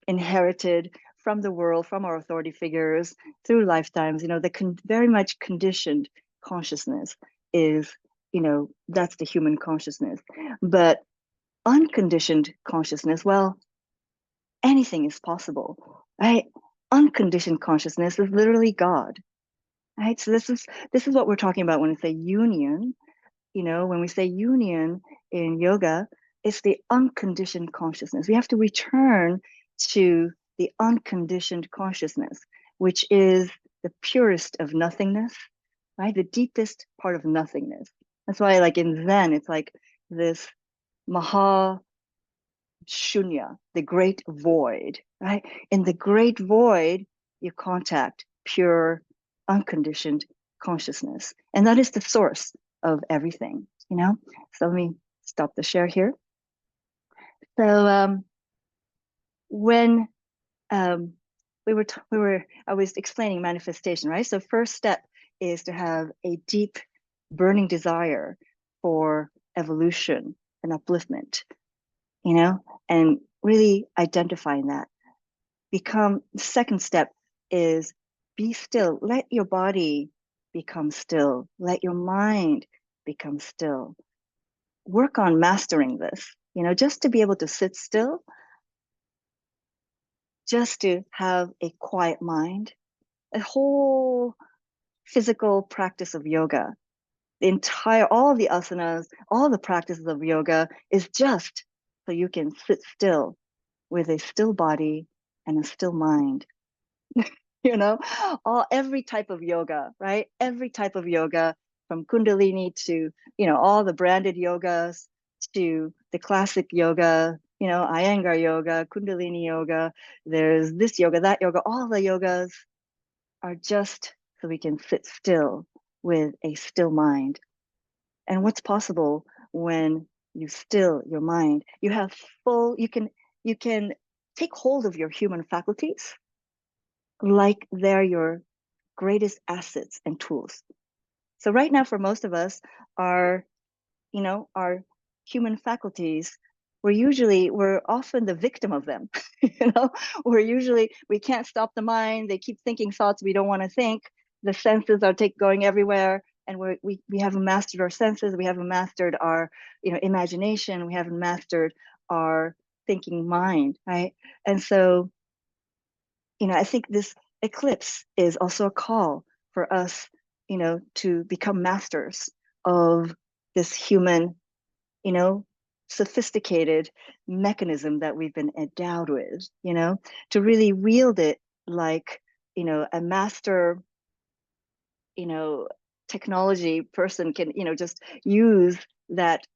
inherited from the world, from our authority figures through lifetimes. The very much conditioned consciousness is, that's the human consciousness. But unconditioned consciousness, well, anything is possible, right? Unconditioned consciousness is literally God, right? So this is what we're talking about when we say union. When we say union in yoga, it's the unconditioned consciousness. We have to return to the unconditioned consciousness, which is the purest of nothingness, right? The deepest part of nothingness. That's why, like in Zen, it's like this Maha Shunya, the great void, right? In the great void, you contact pure, unconditioned consciousness. And that is the source of everything, So let me stop the share here. So when I was explaining manifestation, right? So first step is to have a deep, burning desire for evolution and upliftment, and really identifying that. The second step is be still. Let your body become still. Let your mind become still. Work on mastering this, just to be able to sit still, just to have a quiet mind. A whole physical practice of yoga, all the asanas, all the practices of yoga is just so you can sit still with a still body and a still mind. Every type of yoga, right? Every type of yoga, from Kundalini to, all the branded yogas, to the classic yoga, Iyengar yoga, Kundalini yoga, there's this yoga, that yoga, all the yogas are just so we can sit still with a still mind. And what's possible when you still your mind? You can take hold of your human faculties like they're your greatest assets and tools. So right now, for most of us, our human faculties, we're often the victim of them. We can't stop the mind. They keep thinking thoughts we don't want to think. The senses are going everywhere, and we haven't mastered our senses. We haven't mastered our imagination. We haven't mastered our thinking mind, right? And so I think this eclipse is also a call for us, to become masters of this human, sophisticated mechanism that we've been endowed with, to really wield it like, a master, technology person can, just use that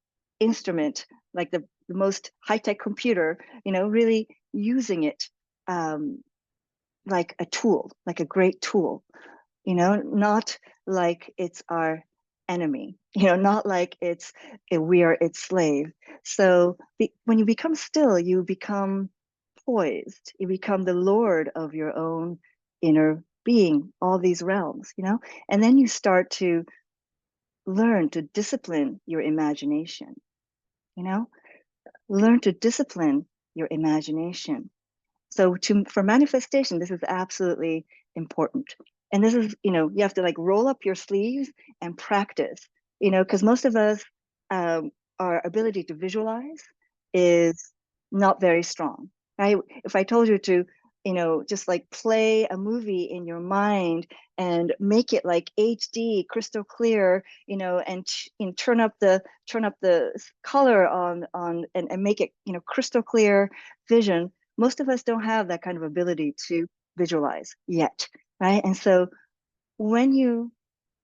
instrument, like the most high-tech computer, really using it like a tool, like a great tool, not like it's our enemy, not like we are its slave. So when you become still, you become poised, you become the lord of your own inner being, all these realms, and then you start to learn to discipline your imagination, learn to discipline your imagination. So for manifestation, this is absolutely important. And this is, you have to like roll up your sleeves and practice, because most of us, our ability to visualize is not very strong, right? If I told you to, just like play a movie in your mind and make it like HD, crystal clear, and turn up the color on and make it, crystal clear vision. Most of us don't have that kind of ability to visualize yet, right? And so when you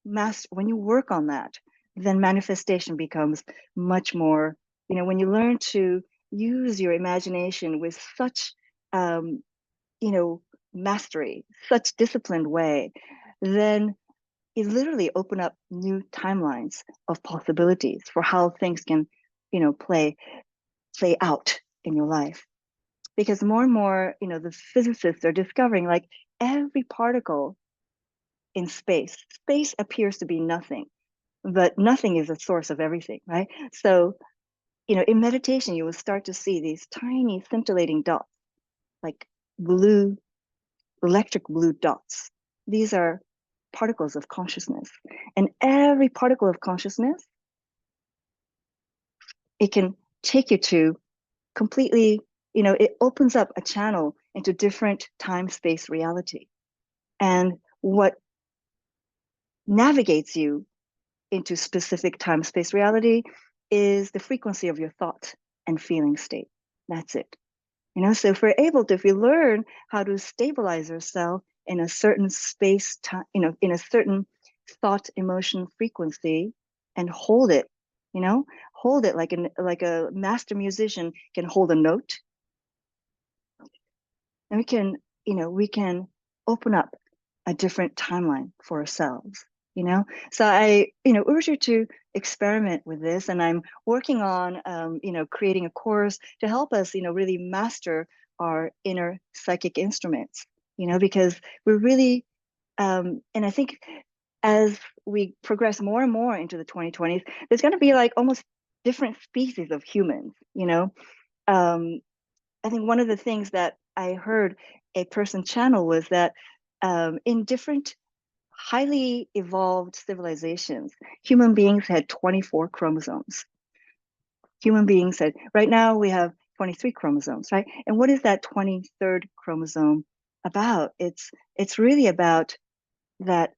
work on that, then manifestation becomes much more, when you learn to use your imagination with such, um, mastery, such disciplined way, then it literally open up new timelines of possibilities for how things can, play out in your life. Because more and more, the physicists are discovering like every particle in space appears to be nothing, but nothing is a source of everything, right? So, in meditation, you will start to see these tiny scintillating dots, like blue, electric blue dots. These are particles of consciousness. And every particle of consciousness, it can take you to completely, it opens up a channel into different time space reality. And what navigates you into specific time space reality is the frequency of your thought and feeling state. That's it. So if we learn how to stabilize ourselves in a certain space time, in a certain thought, emotion frequency, and hold it, hold it like a master musician can hold a note, and we can open up a different timeline for ourselves. So I urge you to experiment with this, and I'm working on creating a course to help us really master our inner psychic instruments, because we're really and I think as we progress more and more into the 2020s, there's going to be like almost different species of humans. um, I think one of the things that I heard a person channel was that in different highly evolved civilizations, human beings had 24 chromosomes. Human beings said, right now we have 23 chromosomes, right? And what is that 23rd chromosome about? It's really about that,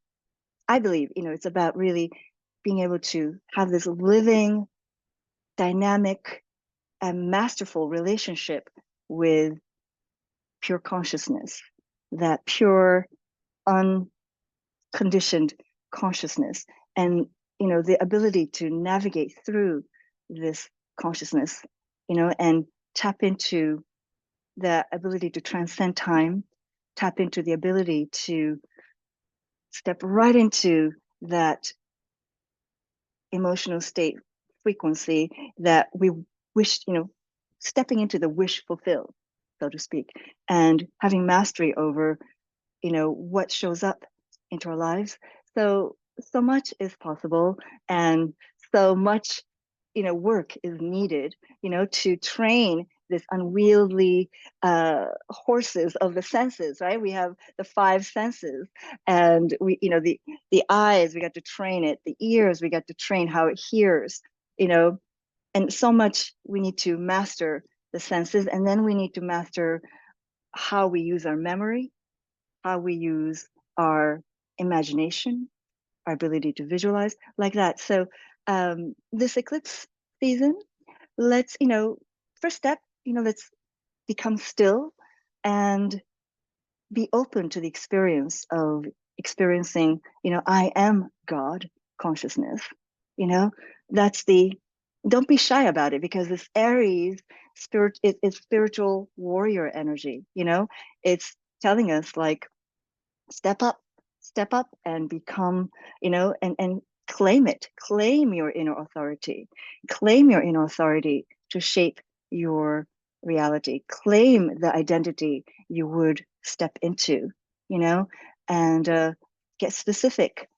I believe, it's about really being able to have this living, dynamic, and masterful relationship with pure consciousness, that pure, unconditioned consciousness, and the ability to navigate through this consciousness, and tap into the ability to transcend time, tap into the ability to step right into that emotional state frequency that we wish, stepping into the wish fulfilled, so to speak, and having mastery over, what shows up into our lives. So much is possible, and so much, work is needed, to train this unwieldy horses of the senses, right? We have the five senses, and the eyes, we got to train it. The ears, we got to train how it hears, and so much we need to master the senses, and then we need to master how we use our memory, how we use our imagination, our ability to visualize, like that. So this eclipse season, let's, first step, let's become still and be open to the experience of experiencing, I am God consciousness. You know, that's don't be shy about it, because this Aries spirit is spiritual warrior energy. It's telling us like, step up, and become, and claim it, claim your inner authority, to shape your reality, claim the identity you would step into, and get specific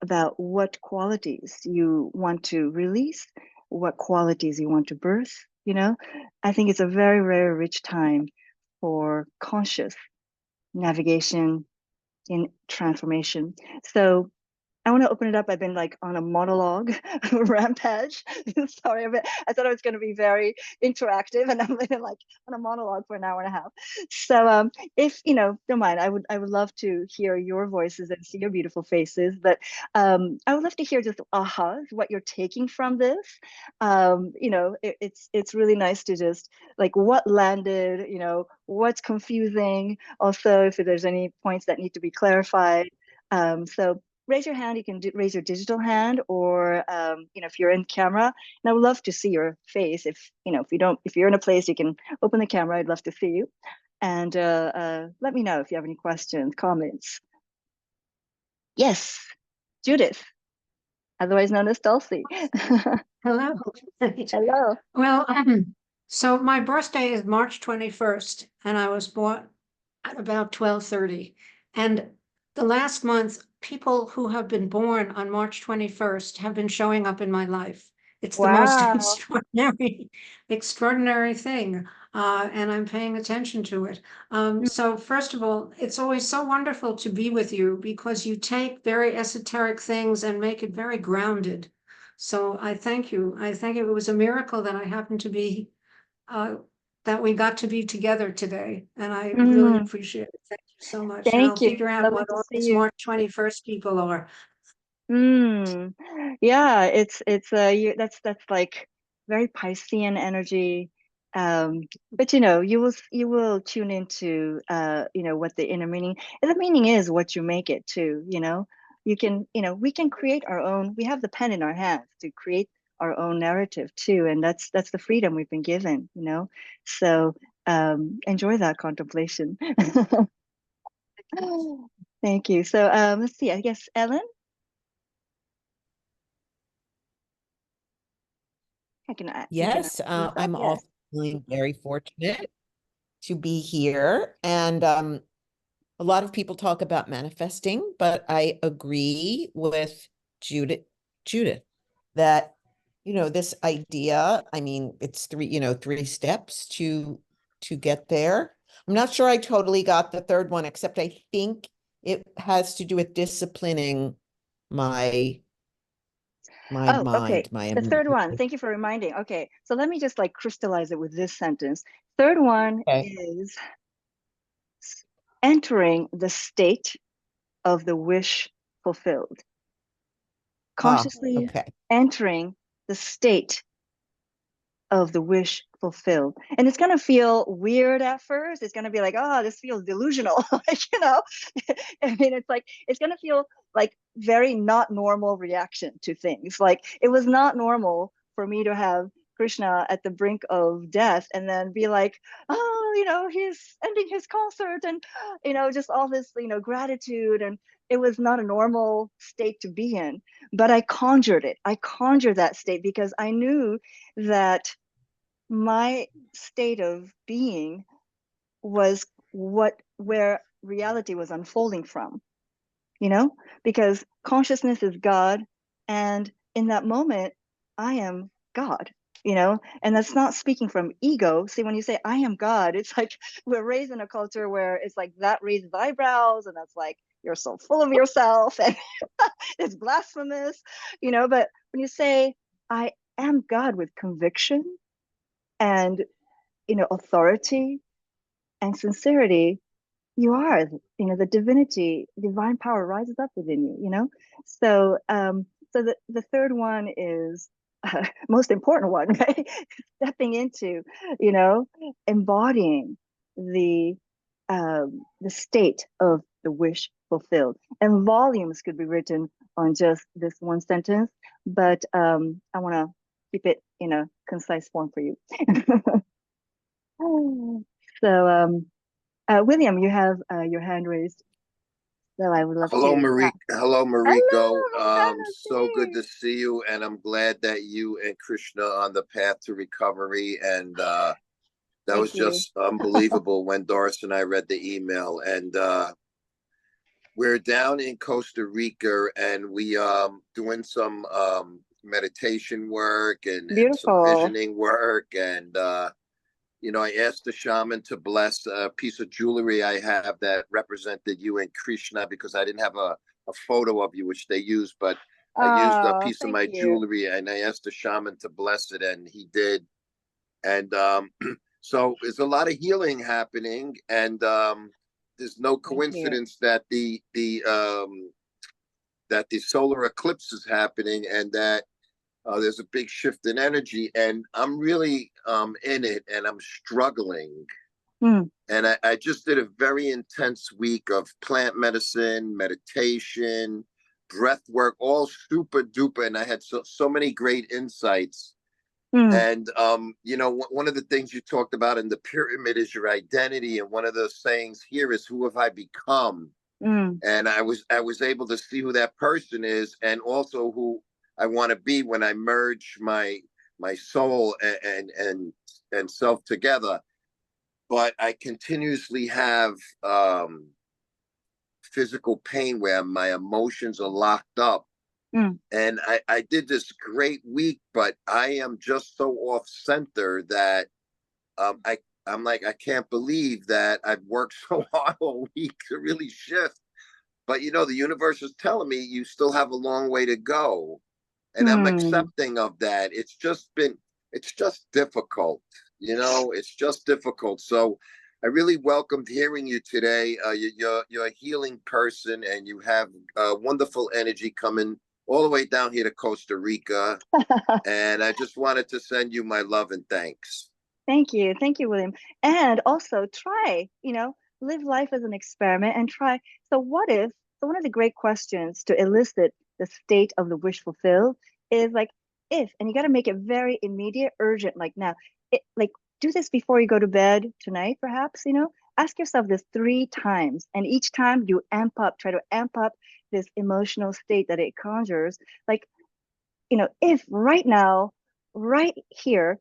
about what qualities you want to release, what qualities you want to birth. I think it's a very, very rich time for conscious navigation in transformation. So I want to open it up. I've been like on a monologue rampage. Sorry, I thought it was going to be very interactive, and I'm been like on a monologue for an hour and a half. So, if you know, don't mind, I would love to hear your voices and see your beautiful faces. But I would love to hear just ahas, what you're taking from this. You know, it's really nice to just like what landed. You know, what's confusing. Also, if there's any points that need to be clarified. So raise your hand. You can raise your digital hand, or you know, if you're in camera. And I would love to see your face. If you know, if you're in a place you can open the camera, I'd love to see you. And let me know if you have any questions, comments. Yes, Judith, otherwise known as Dulcie. Hello. Hello. Well, so my birthday is March 21st, and I was born at about 12:30. And the last month, people who have been born on March 21st have been showing up in my life. It's the most Wow. extraordinary thing, and I'm paying attention to it. So first of all, it's always so wonderful to be with you because you take very esoteric things and make it very grounded. So I thank you. I think it was a miracle that I happened to be, that we got to be together today, and I really appreciate it. Thank you so much. And I'll Thank you. figure out Lovely what to all see these you. March 21st people are. Yeah, it's that's like very Piscean energy. But you know, you will tune into you know, what the inner meaning. And the meaning is what you make it to, you know. You can, you know, we can create our own, we have the pen in our hands to create our own narrative too. And that's the freedom we've been given, you know. So enjoy that contemplation. Thank you. So let's see, I guess Ellen. Yes, I'm Yes. also feeling very fortunate to be here. And a lot of people talk about manifesting, but I agree with Judith that, you know, this idea, I mean, it's three steps to get there. I'm not sure I totally got the third one, except I think it has to do with disciplining my Oh, okay. mind, my The third one, emotions. thank you for reminding. Okay, so let me just like crystallize it with this sentence. Third one Okay. is entering the state of the wish fulfilled. Consciously Okay. entering the state of the wish fulfilled. And it's going to feel weird at first. It's going to be like, oh, this feels delusional. Like, you know, I mean, it's like, it's going to feel like very not normal reaction to things. Like, it was not normal for me to have Krishna at the brink of death and then be like, oh, you know, he's ending his concert and, you know, just all this, you know, gratitude. And it was not a normal state to be in. But I conjured it. I conjured that state because I knew that my state of being was where reality was unfolding from, you know, because consciousness is God, and in that moment I am God, you know. And that's not speaking from ego. See, when you say I am God, it's like we're raised in a culture where it's like that raises eyebrows, and that's like you're so full of yourself and it's blasphemous, you know. But when you say I am God with conviction and, you know, authority and sincerity, you are, you know, the divinity, divine power rises up within you, you know. So so the third one is most important one, right? Stepping into, you know, embodying the state of the wish fulfilled. And volumes could be written on just this one sentence, but I want to keep it in a concise form for you. So, William, you have your hand raised. So I would love Hello, to. Marie. Hello, Mariko. Hello, So good to see you, and I'm glad that you and Krishna are on the path to recovery. And that was Thank you. just unbelievable when Doris and I read the email. And we're down in Costa Rica, and we doing some meditation work and some Beautiful. visioning work, and I asked the shaman to bless a piece of jewelry I have that represented you and Krishna, because I didn't have a photo of you, which they used, but I used a Oh, piece of thank my you. jewelry, and I asked the shaman to bless it, and he did. And so there's a lot of healing happening, and there's no Thank you. coincidence that the solar eclipse is happening, and that there's a big shift in energy, and I'm really in it, and I'm struggling. Hmm. And I just did a very intense week of plant medicine, meditation, breath work, all super duper. And I had so many great insights. Hmm. And, one of the things you talked about in the pyramid is your identity. And one of the sayings here is, who have I become? Hmm. And I was able to see who that person is, and also who I want to be when I merge my soul and self together. But I continuously have physical pain where my emotions are locked up. Hmm. And I did this great week, but I am just so off center that I'm like, I can't believe that I've worked so hard all week to really shift. But the universe is telling me you still have a long way to go. And I'm Hmm. accepting of that. It's just difficult. It's just difficult. So I really welcomed hearing you today. You're a healing person, and you have wonderful energy coming all the way down here to Costa Rica. And I just wanted to send you my love and thanks. Thank you, William. And also try, live life as an experiment and try. So what if, so one of the great questions to elicit the state of the wish fulfilled is like, if, and you got to make it very immediate, urgent, like now, like do this before you go to bed tonight, perhaps, ask yourself this 3 times. And each time you try to amp up this emotional state that it conjures. Like, if right now, right here,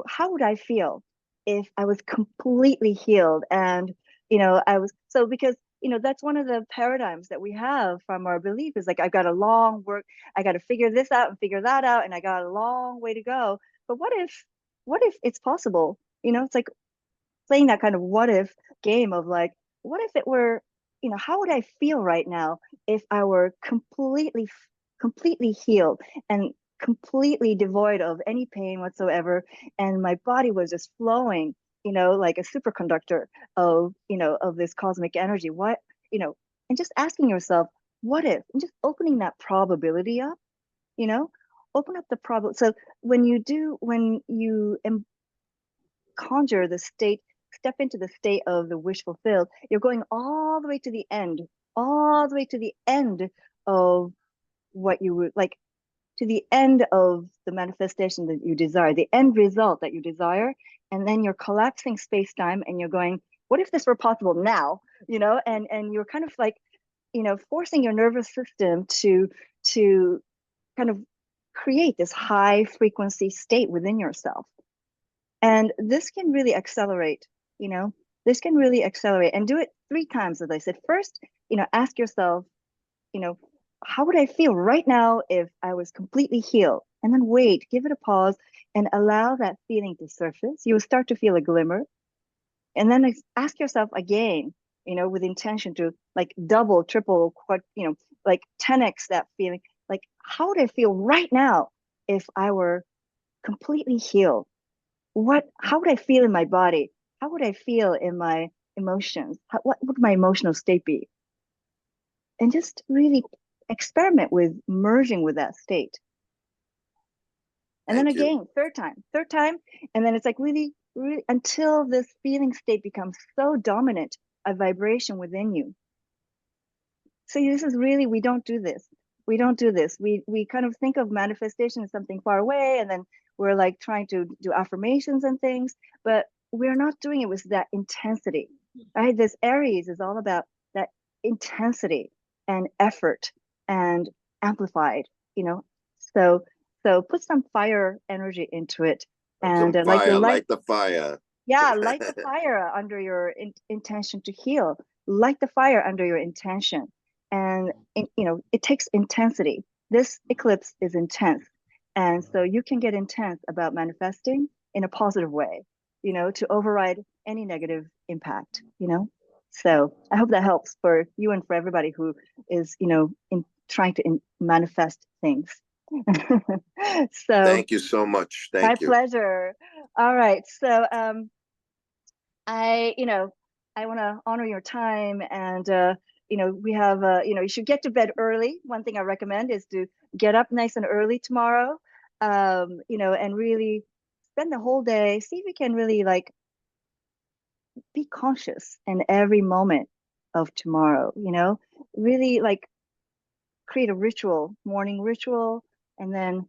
how would I feel if I was completely healed? And, I was so because, that's one of the paradigms that we have from our belief is like, I've got a long work, I got to figure this out and figure that out, and I got a long way to go. But what if it's possible? It's like playing that kind of what if game of like, what if it were, how would I feel right now if I were completely healed and completely devoid of any pain whatsoever, and my body was just flowing, like a superconductor of this cosmic energy. What, and just asking yourself, what if, and just opening that probability up, you know, open up the problem. So when you conjure the state, step into the state of the wish fulfilled, you're going all the way to the end, all the way to the end of what you would like, to the end of the manifestation that you desire, the end result that you desire. And then you're collapsing space-time and you're going, what if this were possible now? And you're kind of like, forcing your nervous system to kind of create this high frequency state within yourself. And this can really accelerate, you know, this can really accelerate, and do it 3 times, as I said. First, ask yourself, you know, how would I feel right now if I was completely healed? And then wait, give it a pause and allow that feeling to surface. You'll start to feel a glimmer. And then ask yourself again, with intention to like double, triple, like 10x that feeling. Like, how would I feel right now if I were completely healed? How would I feel in my body? How would I feel in my emotions? What would my emotional state be? And just really experiment with merging with that state. And then Thank you. again, third time. And then it's like really, really until this feeling state becomes so dominant a vibration within you. So this is really, we don't do this. We don't do this. We kind of think of manifestation as something far away, and then we're like trying to do affirmations and things, but we're not doing it with that intensity, right? This Aries is all about that intensity and effort and amplified, you know. So put some fire energy into it, Put and some like the fire, light, light the fire. yeah, light the fire under your intention to heal. Light the fire under your intention. And, it takes intensity. This eclipse is intense. And so you can get intense about manifesting in a positive way. to override any negative impact, So I hope that helps for you and for everybody who is, in trying to manifest things. So thank you so much. my Thank you. pleasure. All right. So I want to honor your time, and we have you should get to bed early. One thing I recommend is to get up nice and early tomorrow, and really spend the whole day. See if you can really like be conscious in every moment of tomorrow. Really like create a morning ritual, and then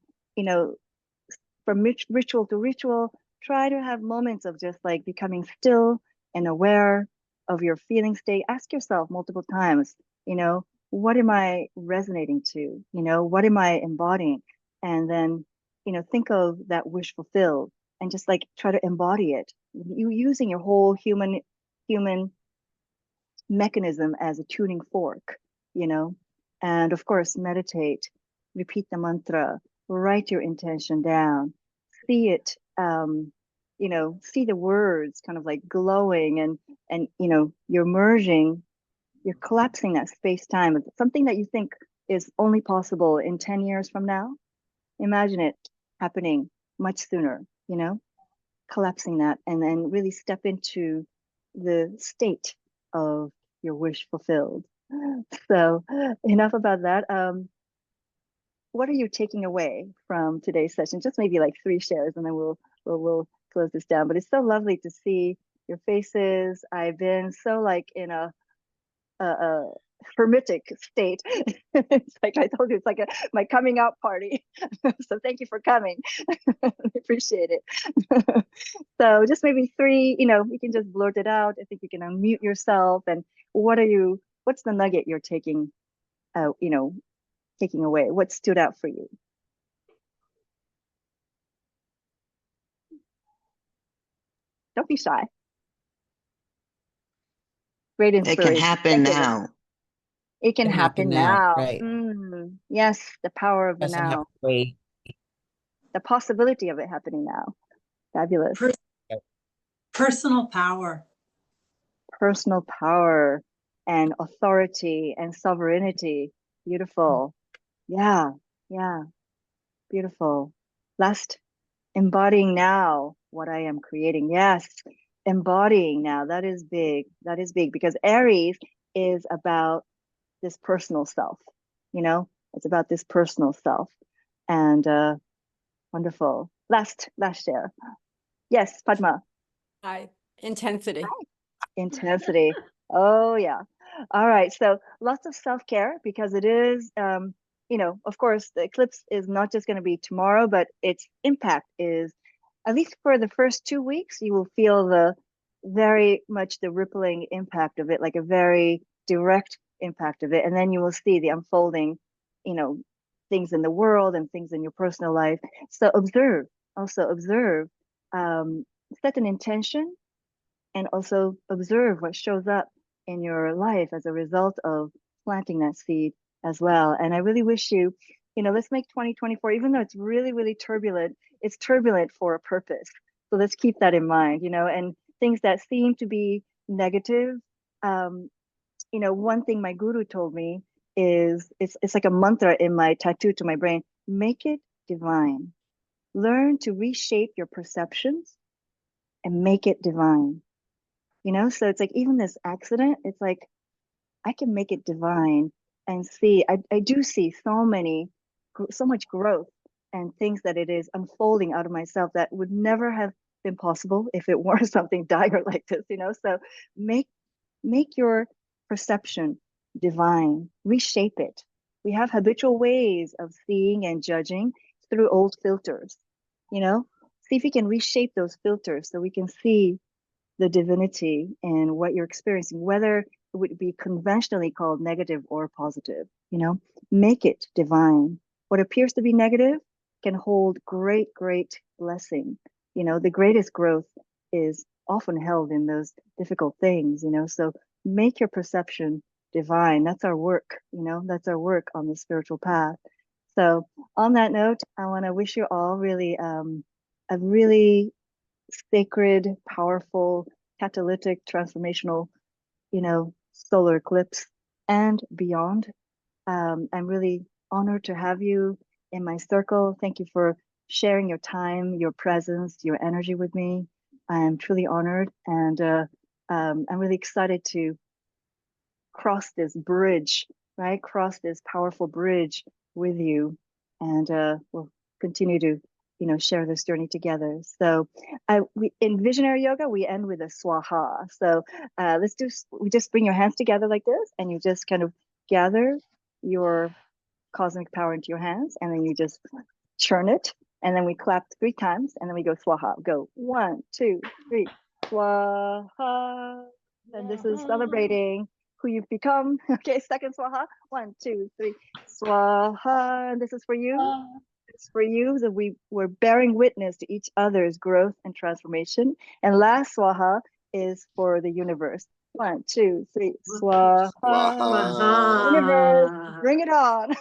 from ritual to ritual, try to have moments of just like becoming still and aware of your feeling state. Ask yourself multiple times, what am I resonating to? What am I embodying? And then, think of that wish fulfilled and just like try to embody it. You using your whole human mechanism as a tuning fork, and of course, meditate, repeat the mantra, write your intention down, see it, see the words kind of like glowing, and you're merging, you're collapsing that space-time. Something that you think is only possible in 10 years from now. Imagine it happening much sooner, collapsing that, and then really step into the state of your wish fulfilled. So enough about that. What are you taking away from today's session? Just maybe like 3 shares, and then we'll close this down. But it's so lovely to see your faces. I've been so like in a hermetic state. It's like I told you, it's like my coming out party. So thank you for coming. I appreciate it. So just maybe 3, you can just blurt it out. I think you can unmute yourself. And what's the nugget you're taking out, taking away? What stood out for you? Don't be shy. Great inspiration. It can happen now. It can happen now. Right. Yes, the power of the Doesn't have now. to wait. The possibility of it happening now. Fabulous. Personal power. Personal power and authority and sovereignty. Beautiful. Yeah. Beautiful. Last, embodying now what I am creating. Yes, embodying now. That is big. That is big, because Aries is about this personal self. It's about this personal self. And wonderful. Last share. Yes, Padma. Hi. Intensity. Intensity. Oh yeah. All right. So lots of self-care, because it is, of course, the eclipse is not just going to be tomorrow, but its impact is, at least for the first 2 weeks, you will feel very much the rippling impact of it, like a very direct impact of it. And then you will see the unfolding, things in the world and things in your personal life. So also observe, set an intention, and also observe what shows up in your life as a result of planting that seed as well. And I really wish you, let's make 2024, even though it's really, really turbulent, it's turbulent for a purpose. So let's keep that in mind, and things that seem to be negative. One thing my guru told me is, it's like a mantra in my tattoo to my brain: make it divine. Learn to reshape your perceptions and make it divine. So it's like, even this accident, it's like, I can make it divine and see, I do see so much growth and things that it is unfolding out of myself that would never have been possible if it weren't something dire like this, So make your perception divine, reshape it. We have habitual ways of seeing and judging through old filters, See if you can reshape those filters so we can see the divinity in what you're experiencing, whether it would be conventionally called negative or positive. Make it divine. What appears to be negative can hold great blessing. The greatest growth is often held in those difficult things. So make your perception divine. That's our work. That's our work on the spiritual path. So on that note, I want to wish you all really a really sacred, powerful, catalytic, transformational, solar eclipse and beyond. I'm really honored to have you in my circle. Thank you for sharing your time, your presence, your energy with me. I'm truly honored, and I'm really excited to cross this bridge, right? Cross this powerful bridge with you, and we'll continue to, share this journey together. So, in Visionary Yoga, we end with a swaha. So, we just bring your hands together like this, and you just kind of gather your cosmic power into your hands, and then you just churn it, and then we clap 3 times, and then we go swaha. Go 1, 2, 3, swaha. And this is celebrating who you've become. Okay, second swaha. 1, 2, 3, swaha. And this is for you. It's for you that we're bearing witness to each other's growth and transformation. And last swaha is for the universe. 1, 2, 3, swaha. Universe, Swaha. bring it on.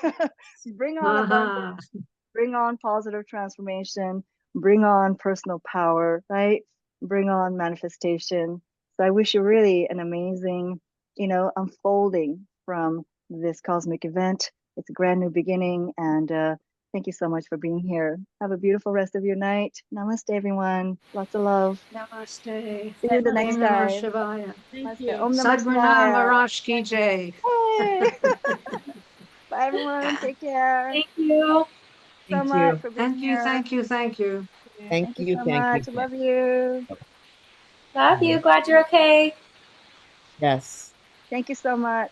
Bring on abundance. Swaha. Bring on positive transformation. Bring on personal power, right? Bring on manifestation. So I wish you really an amazing, unfolding from this cosmic event. It's a brand new beginning, and thank you so much for being here. Have a beautiful rest of your night. Namaste, everyone. Lots of love. Namaste. See you the next Om Namah time. Shivaya. Thank Namaste. you. Om Namah Sadguru Shivaya. Maharaj Ki Jai. Hey. Bye, everyone. Take care. Thank you. So Thank much you. for being Thank you, here. thank you, thank you. Thank Thank you you. so Thank you. much. Love you. Love you. Glad you're okay. Yes. Thank you so much.